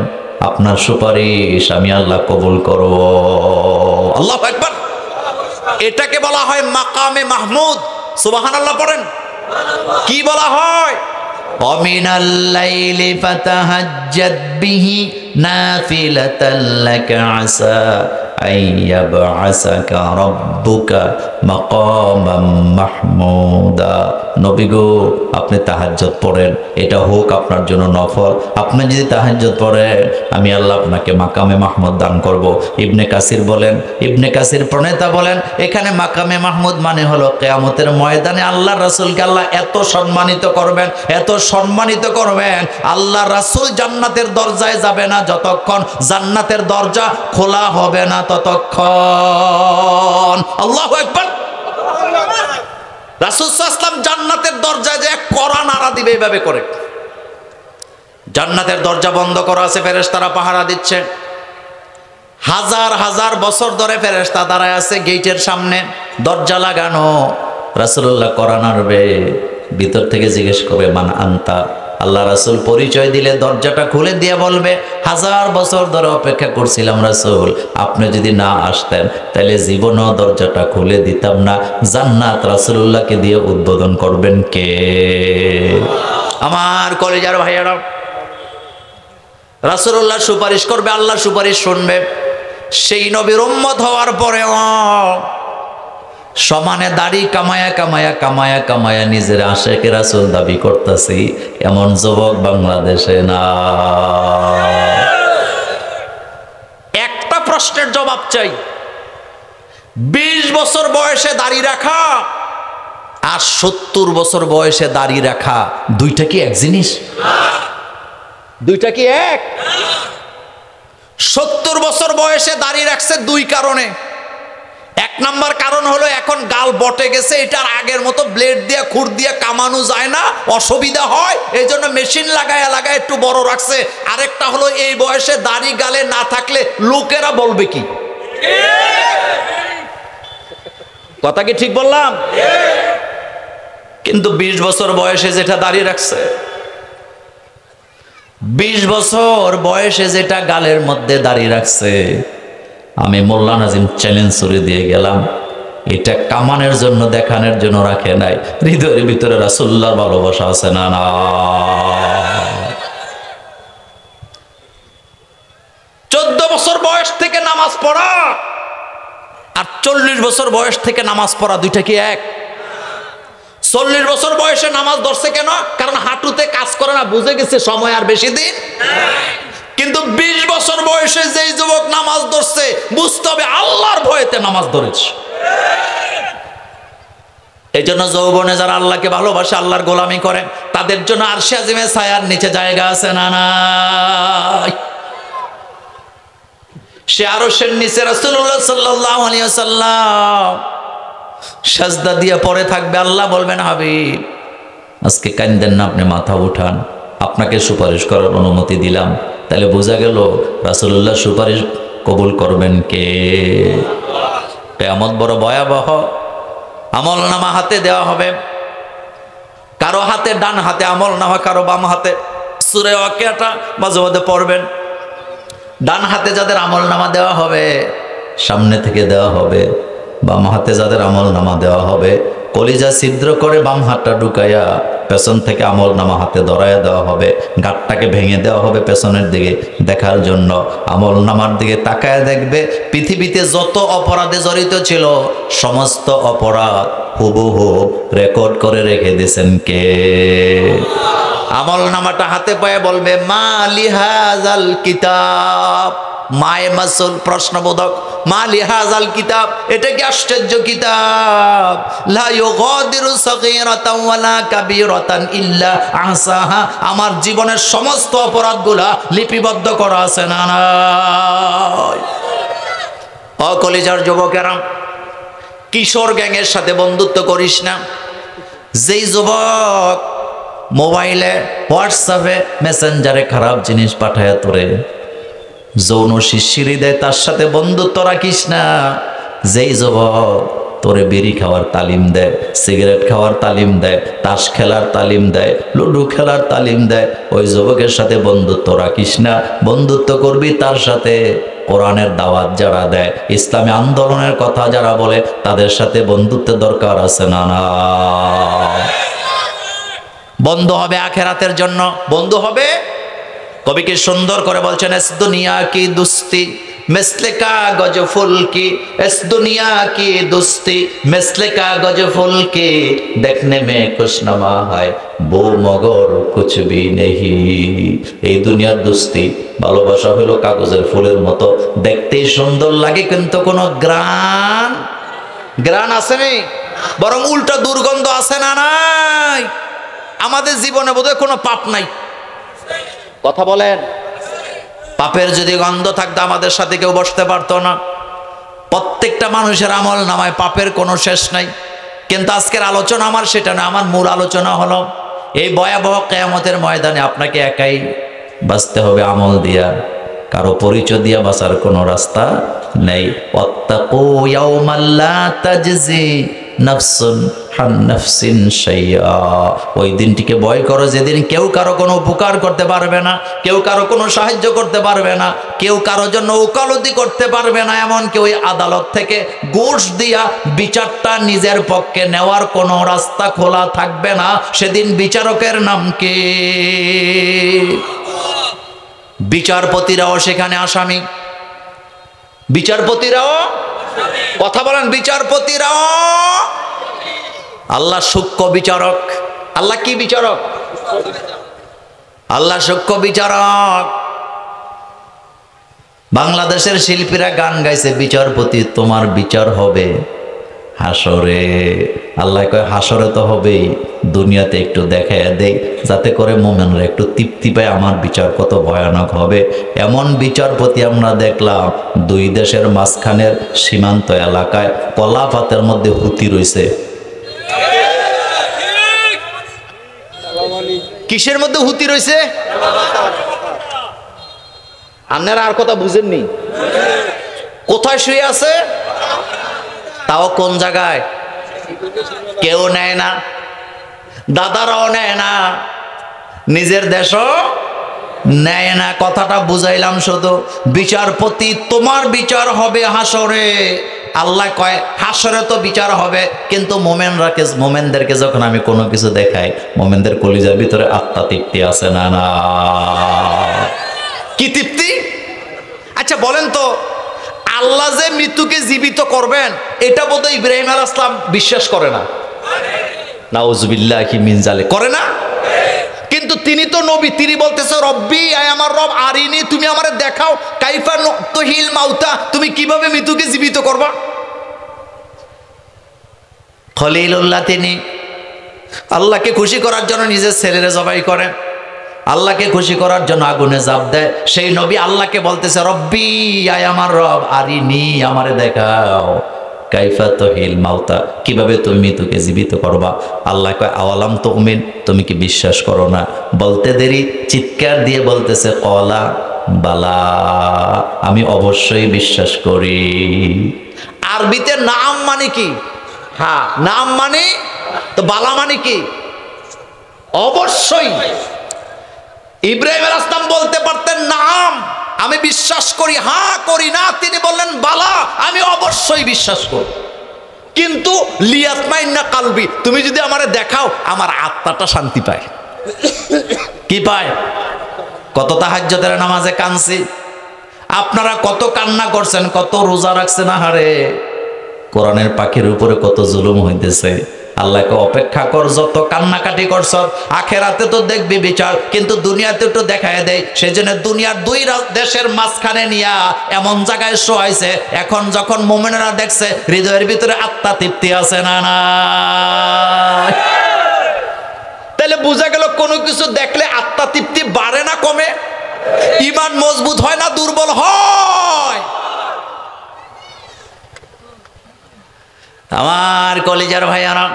আপনার সুপারিশ আমি আল্লাহ কবুল করব। আল্লাহু আকবার। এটাকে বলা হয় মাকামে মাহমুদ। সুবহানাল্লাহ পড়েন। কি বলা হয়? ওয়ামিনাল লাইলি ফাতাহাজ্জাদ বিহি নাফিলাতাল লাকা আসা আইয়াবআসাকা রাব্বুকা মাকামাম মাহমুদা। নবী গো আপনি তাহাজ্জুদ পড়েন, এটা হোক আপনার জন্য নফল। আপনি যদি তাহাজ্জুদ পড়েন আমি আল্লাহ আপনাকে মাকামে মাহমুদ দান করব। ইবনে কাসির বলেন, ইবনে কাসির প্রণেতা বলেন, এখানে মাকামে মাহমুদ মানে হলো কিয়ামতের ময়দানে আল্লাহ রাসূলকে আল্লাহ এত সম্মানিত করবেন, এত সম্মানিত করবেন, আল্লাহ রাসূল জান্নাতের দরজায় যাবে না যতক্ষণ জান্নাতের দরজা খোলা হবে না ততক্ষণ। আল্লাহু আকবার। রাসূল সাল্লাল্লাহু আলাইহি ওয়াসাল্লাম জান্নাতের দরজায় যে কড়া নাড়া দিবে এইভাবে করে। জান্নাতের দরজা বন্ধ করা আছে, ফেরেশতারা পাহারা দিচ্ছে। হাজার হাজার বছর ধরে ফেরেশতা দাঁড়ায় আছে গেটের সামনে, দরজা লাগানো। রাসূলুল্লাহ কড়া নাড়বে, ভিতর থেকে জিজ্ঞেস করবে মান আনতা। আল্লাহ রাসূল পরিচয় দিলে দরজাটা খুলে দিয়ে বলবে হাজার বছর ধরে অপেক্ষা করছিলাম রাসূল, আপনি যদি না আসতেন তাহলে জীবনও দরজাটা খুলে দিতাম না। জান্নাত রাসূলুল্লাহকে দিয়ে উদ্বোধন করবেন কে? আমার কলেজার ভাইয়েরা, রাসূলুল্লাহ সুপারিশ করবে, আল্লাহ সুপারিশ শুনবে। সেই নবীর উম্মত হওয়ার পরেও সমানে দাড়ি কামায়া কামায়া কামায়া কামায়া নিজের আশেকে রাসূল দাবি করতেছি, এমন যুবক বাংলাদেশে না। একটা প্রশ্নের জবাব চাই, 20 বছর বয়সে দাড়ি রাখা আর 70 বছর বয়সে দাড়ি রাখা দুইটা কি এক জিনিস? দুইটা কি এক? 70 বছর বয়সে দাড়ি রাখছে দুই কারণে। এক নাম্বার কারণ হলো এখন গাল বটে গেছে, এটার আগের মতো ব্লেড দিয়ে খুর দিয়ে কামানো যায় না, অসুবিধা হয়, এই জন্য মেশিন লাগায় লাগায় একটু বড় রাখছে। আরেকটা হলো এই বয়সে দাড়ি গালে না থাকলে লোকেরা বলবে কি? কথা কি ঠিক বললাম? কিন্তু 20 বছর বয়সে যেটা দাড়ি রাখছে, 20 বছর বয়সে যেটা গালের মধ্যে দাড়ি রাখছে, আমি মোল্লা নাজিম চ্যালেঞ্জ করে দিয়ে গেলাম, এটা কামানের জন্য দেখানোর জন্য রাখে নাই, হৃদয়ের ভিতরে রাসূলুল্লাহর ভালোবাসা আছে না? না। 14 বছর বয়স থেকে নামাজ পড়া আর 40 বছর বয়স থেকে নামাজ পড়া দুইটা কি এক? 40 বছর বয়সে নামাজ ধরছে কেন? কারণ হাঁটুতে কাজ করে না, বুঝে গেছে সময় আর বেশি দিন। কিন্তু 20 বছর বয়সে যেই যুবক নামাজ ধরছে, বুঝতে হবে আল্লাহর ভয়েতে নামাজ ধরেছে। এই জন্য যৌবনে যারা আল্লাহকে ভালোবাসে, আল্লাহর গোলামি করে, তাদের জন্য আরশে আজিমের ছায়ার নিচে জায়গা আছে না নাই? সে আরশের নিচে রাসূলুল্লাহ সাল্লাল্লাহু আলাইহি ওয়াসাল্লাম সাজদা দিয়ে পড়ে থাকবে। আল্লাহ বলবেন, হাবিব আজকে কান্দেন না, আপনি মাথা উঠান, আপনাকে সুপারিশ করার অনুমতি দিলাম। তাহলে বোঝা গেল রাসূলুল্লাহ সুপারিশ কবুল করবেন কে? কিয়ামত বড় ভয়াবহ। আমলনামা হাতে দেওয়া হবে, কারো হাতে ডান হাতে আমলনামা, কারো বাম হাতে। সূরা ওয়াকিয়াটা মাঝে মাঝে পড়বেন। ডান হাতে যাদের আমলনামা দেওয়া হবে, সামনে থেকে দেওয়া হবে। বাম হাতে যাদের আমলনামা দেওয়া হবে, কলিজা ছিদ্র করে বাম হাতটা ঢুকাইয়া পেছন থেকে আমলনামা হাতে ধরাইয়া দেওয়া হবে। গাঁটটাকে ভেঙে দেওয়া হবে পেছনের দিকে দেখার জন্য। আমলনামার দিকে তাকায় দেখবে পৃথিবীতে যত অপরাধে জড়িত ছিল সমস্ত অপরাধ হুবহু রেকর্ড করে রেখে দিয়েছেন কে? আমলনামাটা হাতে পায়ে বলবে, মা লিহাজাল কিতাব। মায়ে মাসুল প্রশ্নবোধক, মা লিহাজাল কিতাব, এটা কি আশ্চর্য কিতাব। লা ইউগাদিরু সাগীরাতান ওয়ালা কাবীরাতান ইল্লা আহসাহা। আমার জীবনের সমস্ত অপরাধগুলা লিপিবদ্ধ করা আছে না নাই? ও কলিজার যুবকেরা, কিশোর গ্যাংয়ের সাথে বন্ধুত্ব করিস না। যেই যুবক মোবাইলে, হোয়াটসঅ্যাপে, মেসেঞ্জারে খারাপ জিনিস পাঠায় তোরে যৌন শিরশিরি দেয়, তার সাথে বন্ধুত্ব রাখিস না। যেই যুবক তোরে বিড়ি খাওয়ার তালিম দেয়, সিগারেট খাওয়ার তালিম দেয়, তাস খেলার তালিম দেয়, লুডু খেলার তালিম দেয়, ওই যুবকের সাথে বন্ধুত্ব রাখিস না। বন্ধুত্ব করবি তার সাথে কোরআনের দাওয়াত যারা দেয়, ইসলামী আন্দোলনের কথা যারা বলে, তাদের সাথে বন্ধুত্বের দরকার আছে না? না। বন্ধু হবে আখেরাতের জন্য, বন্ধু হবে। কবি কি সুন্দর করে বলছেন, এস দুনিয়া কি দুস্তি মিসলে কাগজ ফুল কি, এস দুনিয়া কি দুস্তি মিসলে কাগজ ফুল কি, দেখনে মে খুশনুমা হয় বো মগর কুছ ভি নেহি। এই দুনিয়ার দুস্তি, ভালোবাসা হলো কাগজের ফুলের মতো, দেখতেই সুন্দর লাগে কিন্তু কোনো গ্রান আসেনি, বরং উল্টা দুর্গন্ধ আছে না নাই? আমাদের জীবনে বোধহয় কোনো পাপ নাই, কথা বলেন। পাপের যদি গন্ধ থাকতো আমাদের সাথে কেউ বসতে পারতো না। প্রত্যেকটা মানুষের আমল নামায় পাপের কোনো শেষ নাই। কিন্তু আজকের আলোচনা আমার সেটা না। আমার মূল আলোচনা হলো এই ভয়াবহ কিয়ামতের ময়দানে আপনাকে একাই বাঁচতে হবে আমল দিয়া, কারো পরিচয় দিয়া বাঁচার কোনো রাস্তা নেই। ওয়াত্তাকু ইয়াওমান লা তাজজি নাফসুন আন নাফসিন শাইআ। ওই দিনটিকে ভয় করো যেদিন কেউ কারো কোনো উপকার করতে পারবে না, কেউ কারো কোনো সাহায্য করতে পারবে না, কেউ কারোর জন্য ওকালতি করতে পারবে না। এমনকি ওই আদালত থেকে ঘুষ দিয়া বিচারটা নিজের পক্ষে নেওয়ার কোনো রাস্তা খোলা থাকবে না। সেদিন বিচারকের নাম কি? বিচারপতিরাও সেখানে আসামি, বিচারপতিরাও, কথা বলেন, বিচারপতিরাও। আল্লাহ সূক্ষ্ম বিচারক। আল্লাহ কি বিচারক? আল্লাহ সূক্ষ্ম বিচারক। বাংলাদেশের শিল্পীরা গান গাইছে, বিচারপতি তোমার বিচার হবে হাসরে। আল্লাহ কয় হাসরে তো হবেই, দুনিয়াতে একটু দেখায় দেই যাতে করে মোমেনরা একটু তৃপ্তি পায় আমার বিচার কত ভয়ানক হবে। এমন বিচারপতি আমরা দেখলাম দুই দেশের মাঝখানের সীমান্ত এলাকায় কলা পাতের মধ্যে হুতি রয়েছে। কিসের মধ্যে হুতি রয়েছে? আপনারা আর কথা বুঝেননি। কোথায় শুয়ে আছে? তাও কোন জায়গায়? কেউ নেয় না, দাদারাও নেয় না, নিজের দেশও নেয় না। কথাটা বুঝাইলাম শুধু। বিচারপতি তোমার বিচার হবে হাসরে, আল্লাহ কয় হাসরে তো বিচার হবে, কিন্তু মোমেনদেরকে যখন আমি কোনো কিছু দেখাই, মোমেনদের কলিজার ভিতরে আত্মা তৃপ্তি আছে না? না, কি তৃপ্তি? আচ্ছা বলেন তো, আল্লাহ যে মৃত্যুকে জীবিত করবেন এটা বোধহয় ইব্রাহিম আলাইহিস সালাম বিশ্বাস করে না? নাউজুবিল্লাহি মিন জালিক, করে না? কিন্তু তিনি তো নবী, তিনি বলতেছে রব্বি, আয় আমার রব, আরিনি, তুমি আমারে দেখাও কাইফা তুহিল মাউতা, তুমি কিভাবে মৃত্যুকে জীবিত করবা। খলিলুল্লাহ তিনি আল্লাহকে খুশি করার জন্য নিজের ছেলেরে জবাই করেন, আল্লাহকে খুশি করার জন্য আগুনে জাপ দেয়। সেই নবী আল্লাহকে বলতেছে রব্বি, আয় আমার রব, আরিনি, আমারে দেখাও কাইফা তুহিল মাউতা, কিভাবে তুমি মৃত্যুকে জীবিত করবা। আল্লাহ কয় আওয়ালাম তুমিন, তুমি কি বিশ্বাস করো না? বলতে দেরি চিৎকার দিয়ে বলতেছে কলা বালা, আমি অবশ্যই বিশ্বাস করি। আরবিতে নাম মানে কি? হ্যাঁ, নাম মানে তো, বালা মানে কি? অবশ্যই। ইব্রাহিম আলাইহিস সালাম বলতে পারতেন নাম, আমি বিশ্বাস করি, হ্যাঁ করি না, তিনি বললেন বালা, আমি অবশ্যই বিশ্বাস করি। কিন্তু লিয়াতমাইন্না কালবি, তুমি যদি আমারে দেখাও আমার আত্মাটা শান্তি পায়। কি পায়? কত তাহাজ্জুদের নামাজে কাঁদছি, আপনারা কত কান্না করছেন, কত রোজা রাখছেন, আহারে কোরআনের পাখির উপরে কত জুলুম হইতেছে। আল্লাহকে অপেক্ষা কর, যত কান্নাকাটি করছ আখেরাতে তো দেখবি বিচার, কিন্তু দুনিয়াতে একটু দেখায় দেয়। সেজন্য দুনিয়ার দুই দেশের মাঝখানে নিয়া এমন জায়গায় শোয়াইছে, এখন যখন মুমিনেরা দেখছে হৃদয়ের ভিতরে আত্মা তৃপ্তি আছে না? না, তাহলে বোঝা গেল কোনো কিছু দেখলে আত্মা তৃপ্তি বাড়ে না কমে? ঈমান মজবুত হয় না দুর্বল হয়? আমার কলিজার ভাইয়ারা,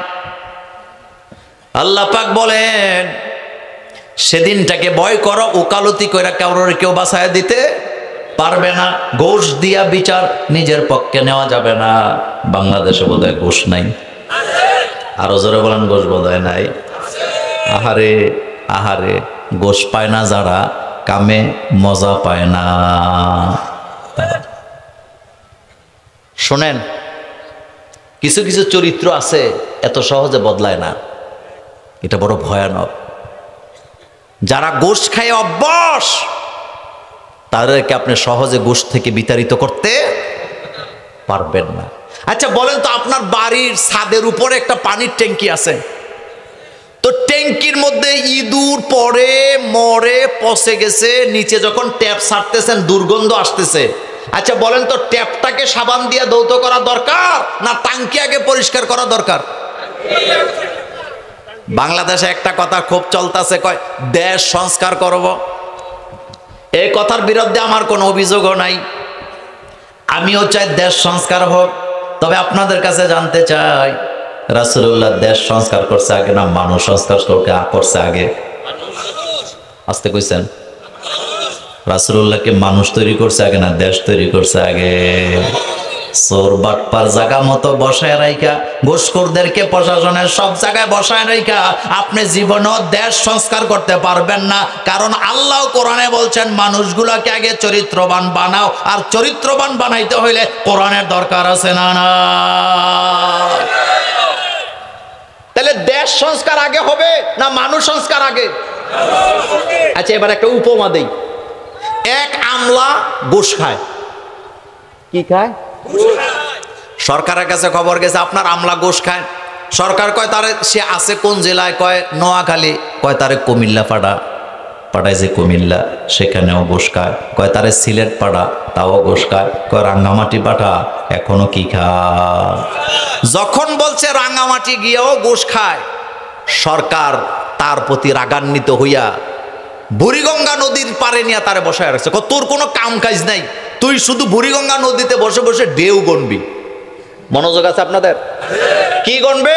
আল্লাহ পাক বলেন সেদিনটাকে ভয় করো, ওকালতি কইরা কেউ বাঁচায় দিতে পারবে না। ঘুষ দিয়া বিচার নিজের পক্ষে নেওয়া যাবে না। বাংলাদেশে বোধহয় ঘুষ নাই, আরো জোরে বলেন ঘুষ বোধহয় নাই। আহারে আহারে, ঘুষ পায় না যারা, কামে মজা পায় না। শোনেন, কিছু কিছু চরিত্র আছে এত সহজে বদলায় না, এটা বড় ভয়ানক। যারা গোশ খায় অভ্যাস, তাদেরকে আপনি সহজে গোশ থেকে বিতাড়িত করতে পারবেন না। আচ্ছা বলেন তো, আপনার বাড়ির ছাদের উপরে একটা পানির ট্যাঙ্কি আছে, তো ট্যাঙ্কির মধ্যে ইঁদুর পড়ে মরে পচে গেছে, নিচে যখন ট্যাপ ছাড়তেছেন দুর্গন্ধ আসতেছে। আচ্ছা বলেন তো, ট্যাপটাকে সাবান দিয়ে ধৌত করা দরকার না টাঙ্কি আগে পরিষ্কার করা দরকার? বাংলাদেশে একটা কথা খুব চলতেছে, কয় দেশ সংস্কার করব। এই কথার বিরুদ্ধে আমার কোনো অভিযোগও নাই, আমিও চাই দেশ সংস্কার হোক। তবে আপনাদের কাছে জানতে চাই, রাসূলুল্লাহ দেশ সংস্কার করছে আগে না মানুষ সংস্কার করছে আগে? আসতে কইছেন, রাসূলুল্লাহকে মানুষ তৈরি করছে আগে না দেশ তৈরি করছে আগে? চোর বাটপার জায়গা মতো বসায় রাইখা, ঘুষখোরদেরকে প্রশাসনের সব জায়গায় বসায় রাইখা আপনি জীবনেও দেশ সংস্কার করতে পারবেন না। কারণ আল্লাহ কোরআনে বলছেন মানুষগুলোকে আগে চরিত্রবান বানাও, আর চরিত্রবান বানাইতে হইলে কোরআনের দরকার আছে না? না, তাহলে দেশ সংস্কার আগে হবে না মানুষ সংস্কার আগে? আচ্ছা এবার একটা উপমা দেই। এক আমলা ঘুষ খায়। কি খায়? সরকারের কাছে খবর গেছে আপনার আমলা ঘুষ খায়। সরকার কয় তারে, সে আছে কোন জেলায়? কয় নোয়াখালী। কয় তারে কুমিল্লা পাঠাইছে, কুমিল্লা, সেখানেও ঘুষ খায়। কয় তারে সিলেট পাঠা, তাও ঘুষ খায়। কয় রাঙ্গামাটি পাঠা, এখনো কি খায়? যখন বলছে রাঙ্গামাটি গিয়েও ঘুষ খায়, সরকার তার প্রতি রাগান্বিত হইয়া বুড়িগঙ্গা নদীর পারে নিয়ে তারে বসায় রাখছে। তোর কোনো কাম কাজ নাই, তুই শুধু বুড়িগঙ্গা নদীতে বসে বসে ঢেউ গণবি। মনোযোগ আছে আপনাদের? কি গণবে?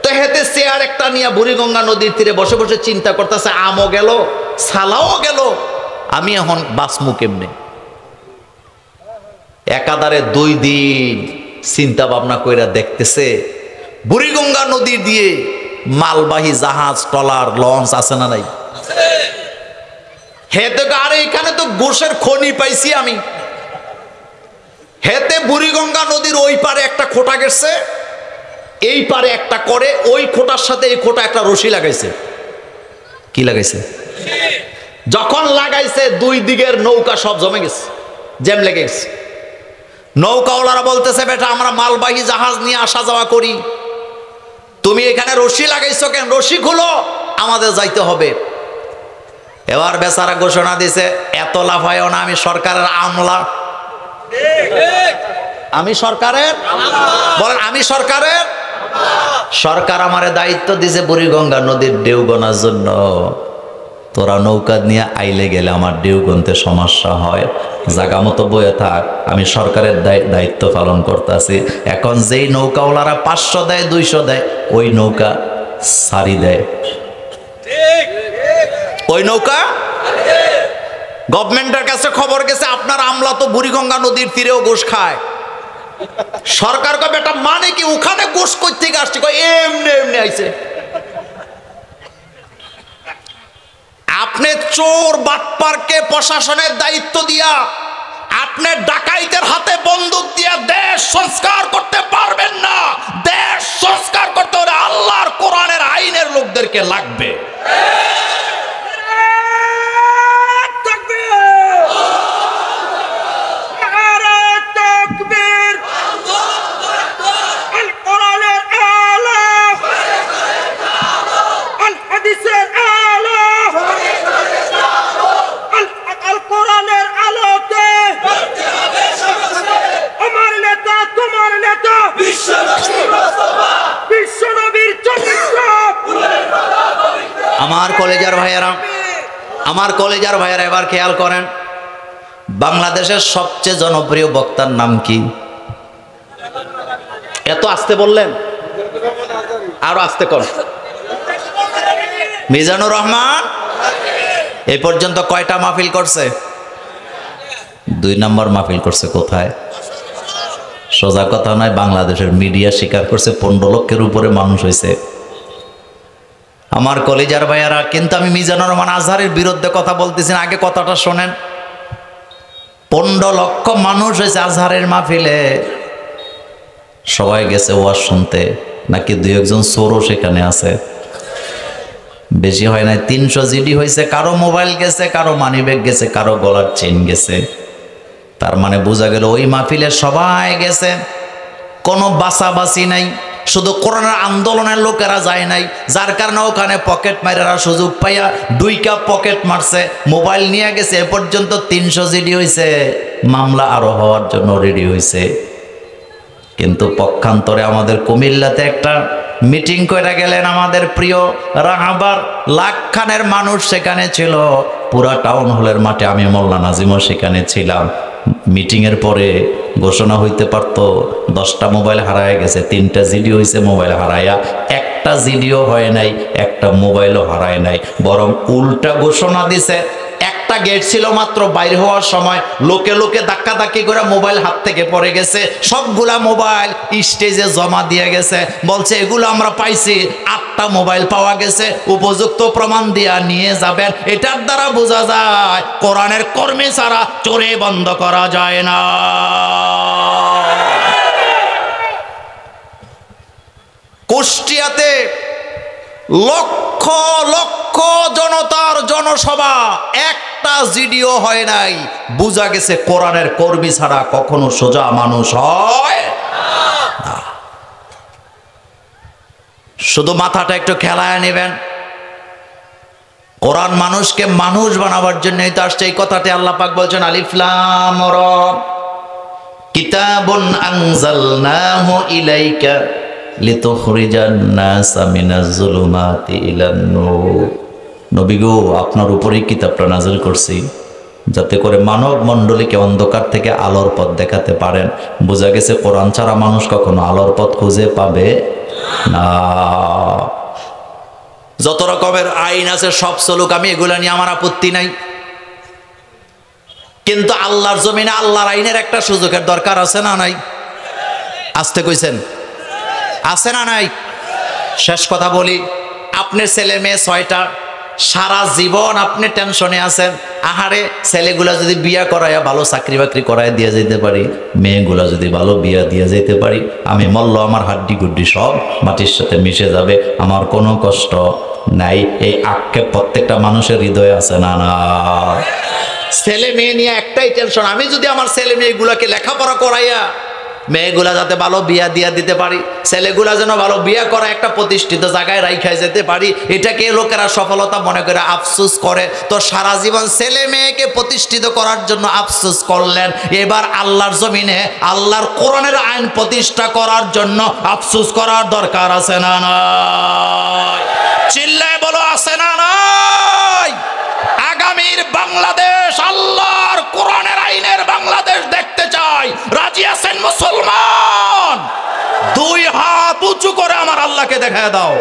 তো হেতে চেয়ার একটা নিয়ে বুড়িগঙ্গা নদীর তীরে বসে বসে চিন্তা করতেছে, আমও গেল সালাও গেল, আমি এখন বাঁচমু কেমনে? একাধারে 2 দিন চিন্তা ভাবনা কইরা দেখতেছে বুড়িগঙ্গা নদী দিয়ে মালবাহী জাহাজ, ট্রলার, লঞ্চ আছে না নাই? হেতে আরে এখানে তো ঘুষের খনি পাইছি আমি, হেতে বুড়িগঙ্গা নদীর ওই পারে একটা খোঁটা গেছে, এই পারে একটা করে, ওই খোঁটার সাথে এই খোঁটা একটা রশি লাগাইছে। কি লাগাইছে? যখন লাগাইছে দুই দিকের নৌকা সব জমে গেছে, জ্যাম লেগে গেছে। নৌকাওয়ালারা বলতেছে, বেটা আমরা মালবাহী জাহাজ নিয়ে আসা যাওয়া করি, তুমি এখানে রশি লাগাইছো কেন? রশি খুলো, আমাদের যাইতে হবে। এবার বেচারা ঘোষণা দিছে, এত লাফায়ও না, আমি সরকারের আমলা। আমি সরকারের, বলেন আমি সরকারের। সরকার আমারে দায়িত্ব দিছে বুড়িগঙ্গা নদীর ঢেউ গোনার জন্য। তোরা নৌকা নিয়ে আইলে গেলে আমার ঢেউ গুনতে সমস্যা হয়, জাগা মতো বয়ে থাক, আমি সরকারের দায়িত্ব পালন করতেছি। এখন যেই নৌকাওয়ালারা 500 দেয় 200 দেয়, ওই নৌকা সারি দেয়, ওই নৌকা গভর্নমেন্টের কাছে খবর গেছে, আপনার আমলা তো বুড়িগঙ্গা নদীর তীরেও গোশ খায়। সরকার কয়, বেটা মানে কি ওখানে গোশ কই থেকে আসছে? কয় এমনি এমনি আইছে। আপনি চোর বাটপারকে প্রশাসনের দায়িত্ব দিয়া, আপনি ডাকাইতের হাতে বন্দুক দিয়া দেশ সংস্কার করতে পারবেন না। দেশ সংস্কার করতে হলে আল্লাহর কোরআনের আইনের লোকদেরকে লাগবে। আমার কলেজার ভাইয়েরা এবার খেয়াল করেন, বাংলাদেশের সবচেয়ে জনপ্রিয় বক্তার নাম কি? এত আস্তে বললেন, আরো আস্তে কর। মিজানুর রহমান এই পর্যন্ত কয়টা মাহফিল করছে? 2 নম্বর মাহফিল করছে। কোথায়? সোজা কথা নয়, বাংলাদেশের মিডিয়া স্বীকার করছে 15 লক্ষের উপরে মানুষ হয়েছে। আমার কলেজার ভাইয়ারা, কিন্তু আমি মিজানুর রহমান আজহারের বিরুদ্ধে কথা বলতেছি না, আগে কথাটা শোনেন। 15 লক্ষ মানুষ হয়েছে আজহারের মাহফিলে। সবাই গেছে ওয়াজ শুনতে, নাকি 2-1 চোরও সেখানে আছে? বেশি হয় নাই, 300 জিডি হয়েছে। কারো মোবাইল গেছে, কারো মানিব্যাগ গেছে, কারো গলার চেইন গেছে। তার মানে বোঝা গেল ওই মাহফিলে সবাই গেছে, কোনো বাছাবাছি নাই। শুধু কোরআনের আন্দোলনের লোকেরা যায় নাই, যার কারণে ওখানে পকেট মাইরারা সুযোগ পাইয়া 2 কাপ পকেট মারছে, মোবাইল নিয়ে গেছে। এ পর্যন্ত 300 জিডি হয়েছে, মামলা আরো হওয়ার জন্য রেডি হয়েছে। কিন্তু পক্ষান্তরে আমাদের কুমিল্লাতে একটা মিটিং করে গেলেন আমাদের প্রিয় রাহাবার, লাখখানের মানুষ সেখানে ছিল, পুরা টাউন হলের মাঠে। আমি মোল্লা নাজিমও সেখানে ছিলাম। মিটিংয়ের পরে ঘোষণা হইতে পারত 10টা মোবাইল হারায় গেছে, 3টা জিডি হয়েছে মোবাইল হারায়া, একটা জিডিও হয় নাই, একটা মোবাইলও হারায় নাই। বরং উল্টা ঘোষণা দিছে, একটা গেট ছিল মাত্র, বাইরে হওয়ার সময় লোকে লোকে ধাক্কা ধাক্কি করে মোবাইল হাত থেকে পড়ে গেছে। সবগুলা মোবাইল স্টেজে জমা দিয়ে গেছে, বলছে এগুলো আমরা পাইছি, 8টা মোবাইল পাওয়া গেছে, উপযুক্ত প্রমাণ দিয়া নিয়ে যাবেন। এটার দ্বারা বোঝা যায় কোরআনের কর্মী ছাড়া চোরে বন্ধ করা যায় না। কুষ্টিয়াতে লক্ষ লক্ষ জনতার জনসভা, একটা জিডিও হয় নাই। বোঝা গেছে কোরআনের কর্মী ছাড়া কখনো সোজা মানুষ হয় না। শুধু মাথাটা একটু খেলায় নেবেন, কোরআন মানুষকে মানুষ বানাবার জন্যই তো আসছে। এই কথাটি আল্লাহ পাক বলছেন, আলিফ লাম রা কিতাবুন আনজালনাহু ইলাইকা লিতুখরিজান নাসা মিনাজ যুলুমাতি ইলান নূর। নবী গো, আপনার উপরেই কিতাবটা নাযিল করছি যাতে করে মানব মণ্ডলীকে অন্ধকার থেকে আলোর পথ দেখাতে পারেন। বোঝা গেছে কোরআন ছাড়া মানুষ কখনো আলোর পথ খুঁজে পাবে না। যত রকমের আইন আছে সব চলুক, আমি এগুলা নিয়ে আমার আপত্তি নাই, কিন্তু আল্লাহর জমিনে আল্লাহর আইনের একটা সুযোগের দরকার আছে না নাই? আসতে কইছেন, আছে না নাই? শেষ কথা বলি, আপনার ছেলে মেয়ে 6টা, সারা জীবন আপনি টেনশনে আছেন, আহারে ছেলেগুলা যদি বিয়া করাইয়া ভালো চাকরি বাকরি করাই দিয়ে যেতে পারি, মেয়েগুলা যদি ভালো বিয়া দিয়ে যেতে পারি, আমি মল্ল আমার হাড্ডি গুড্ডি সব মাটির সাথে মিশে যাবে, আমার কোনো কষ্ট নাই। এই আক্ষেপ প্রত্যেকটা মানুষের হৃদয়ে আছে না? না। ছেলে মেয়ে নিয়ে একটাই টেনশন, আমি যদি আমার ছেলে মেয়েগুলাকে লেখাপড়া করাইয়া মেয়েগুলা যাতে ভালো বিয়া দিয়া দিতে পারি, ছেলেগুলা যেন ভালো বিয়া করা একটা প্রতিষ্ঠিত জায়গায় রাইখাই যেতে পারি, এটাকে লোকেরা সফলতা মনে করে আফসোস করে। তো সারা জীবন ছেলে মেয়েকে প্রতিষ্ঠিত করার জন্য আফসোস করলেন, এবার আল্লাহর জমিনে আল্লাহর কোরআনের আইন প্রতিষ্ঠা করার জন্য আফসোস করার দরকার আছে না নয়? চিল্লায় বলো, আছে না নয়? আগামীর বাংলাদেশ আল্লাহর কোরআনের আইনের বাংলাদেশ দেখতে চাই। রাজি আছেন মুসলমান? দুই হাত উঁচু করে আমার আল্লাহকে দেখায় দাও।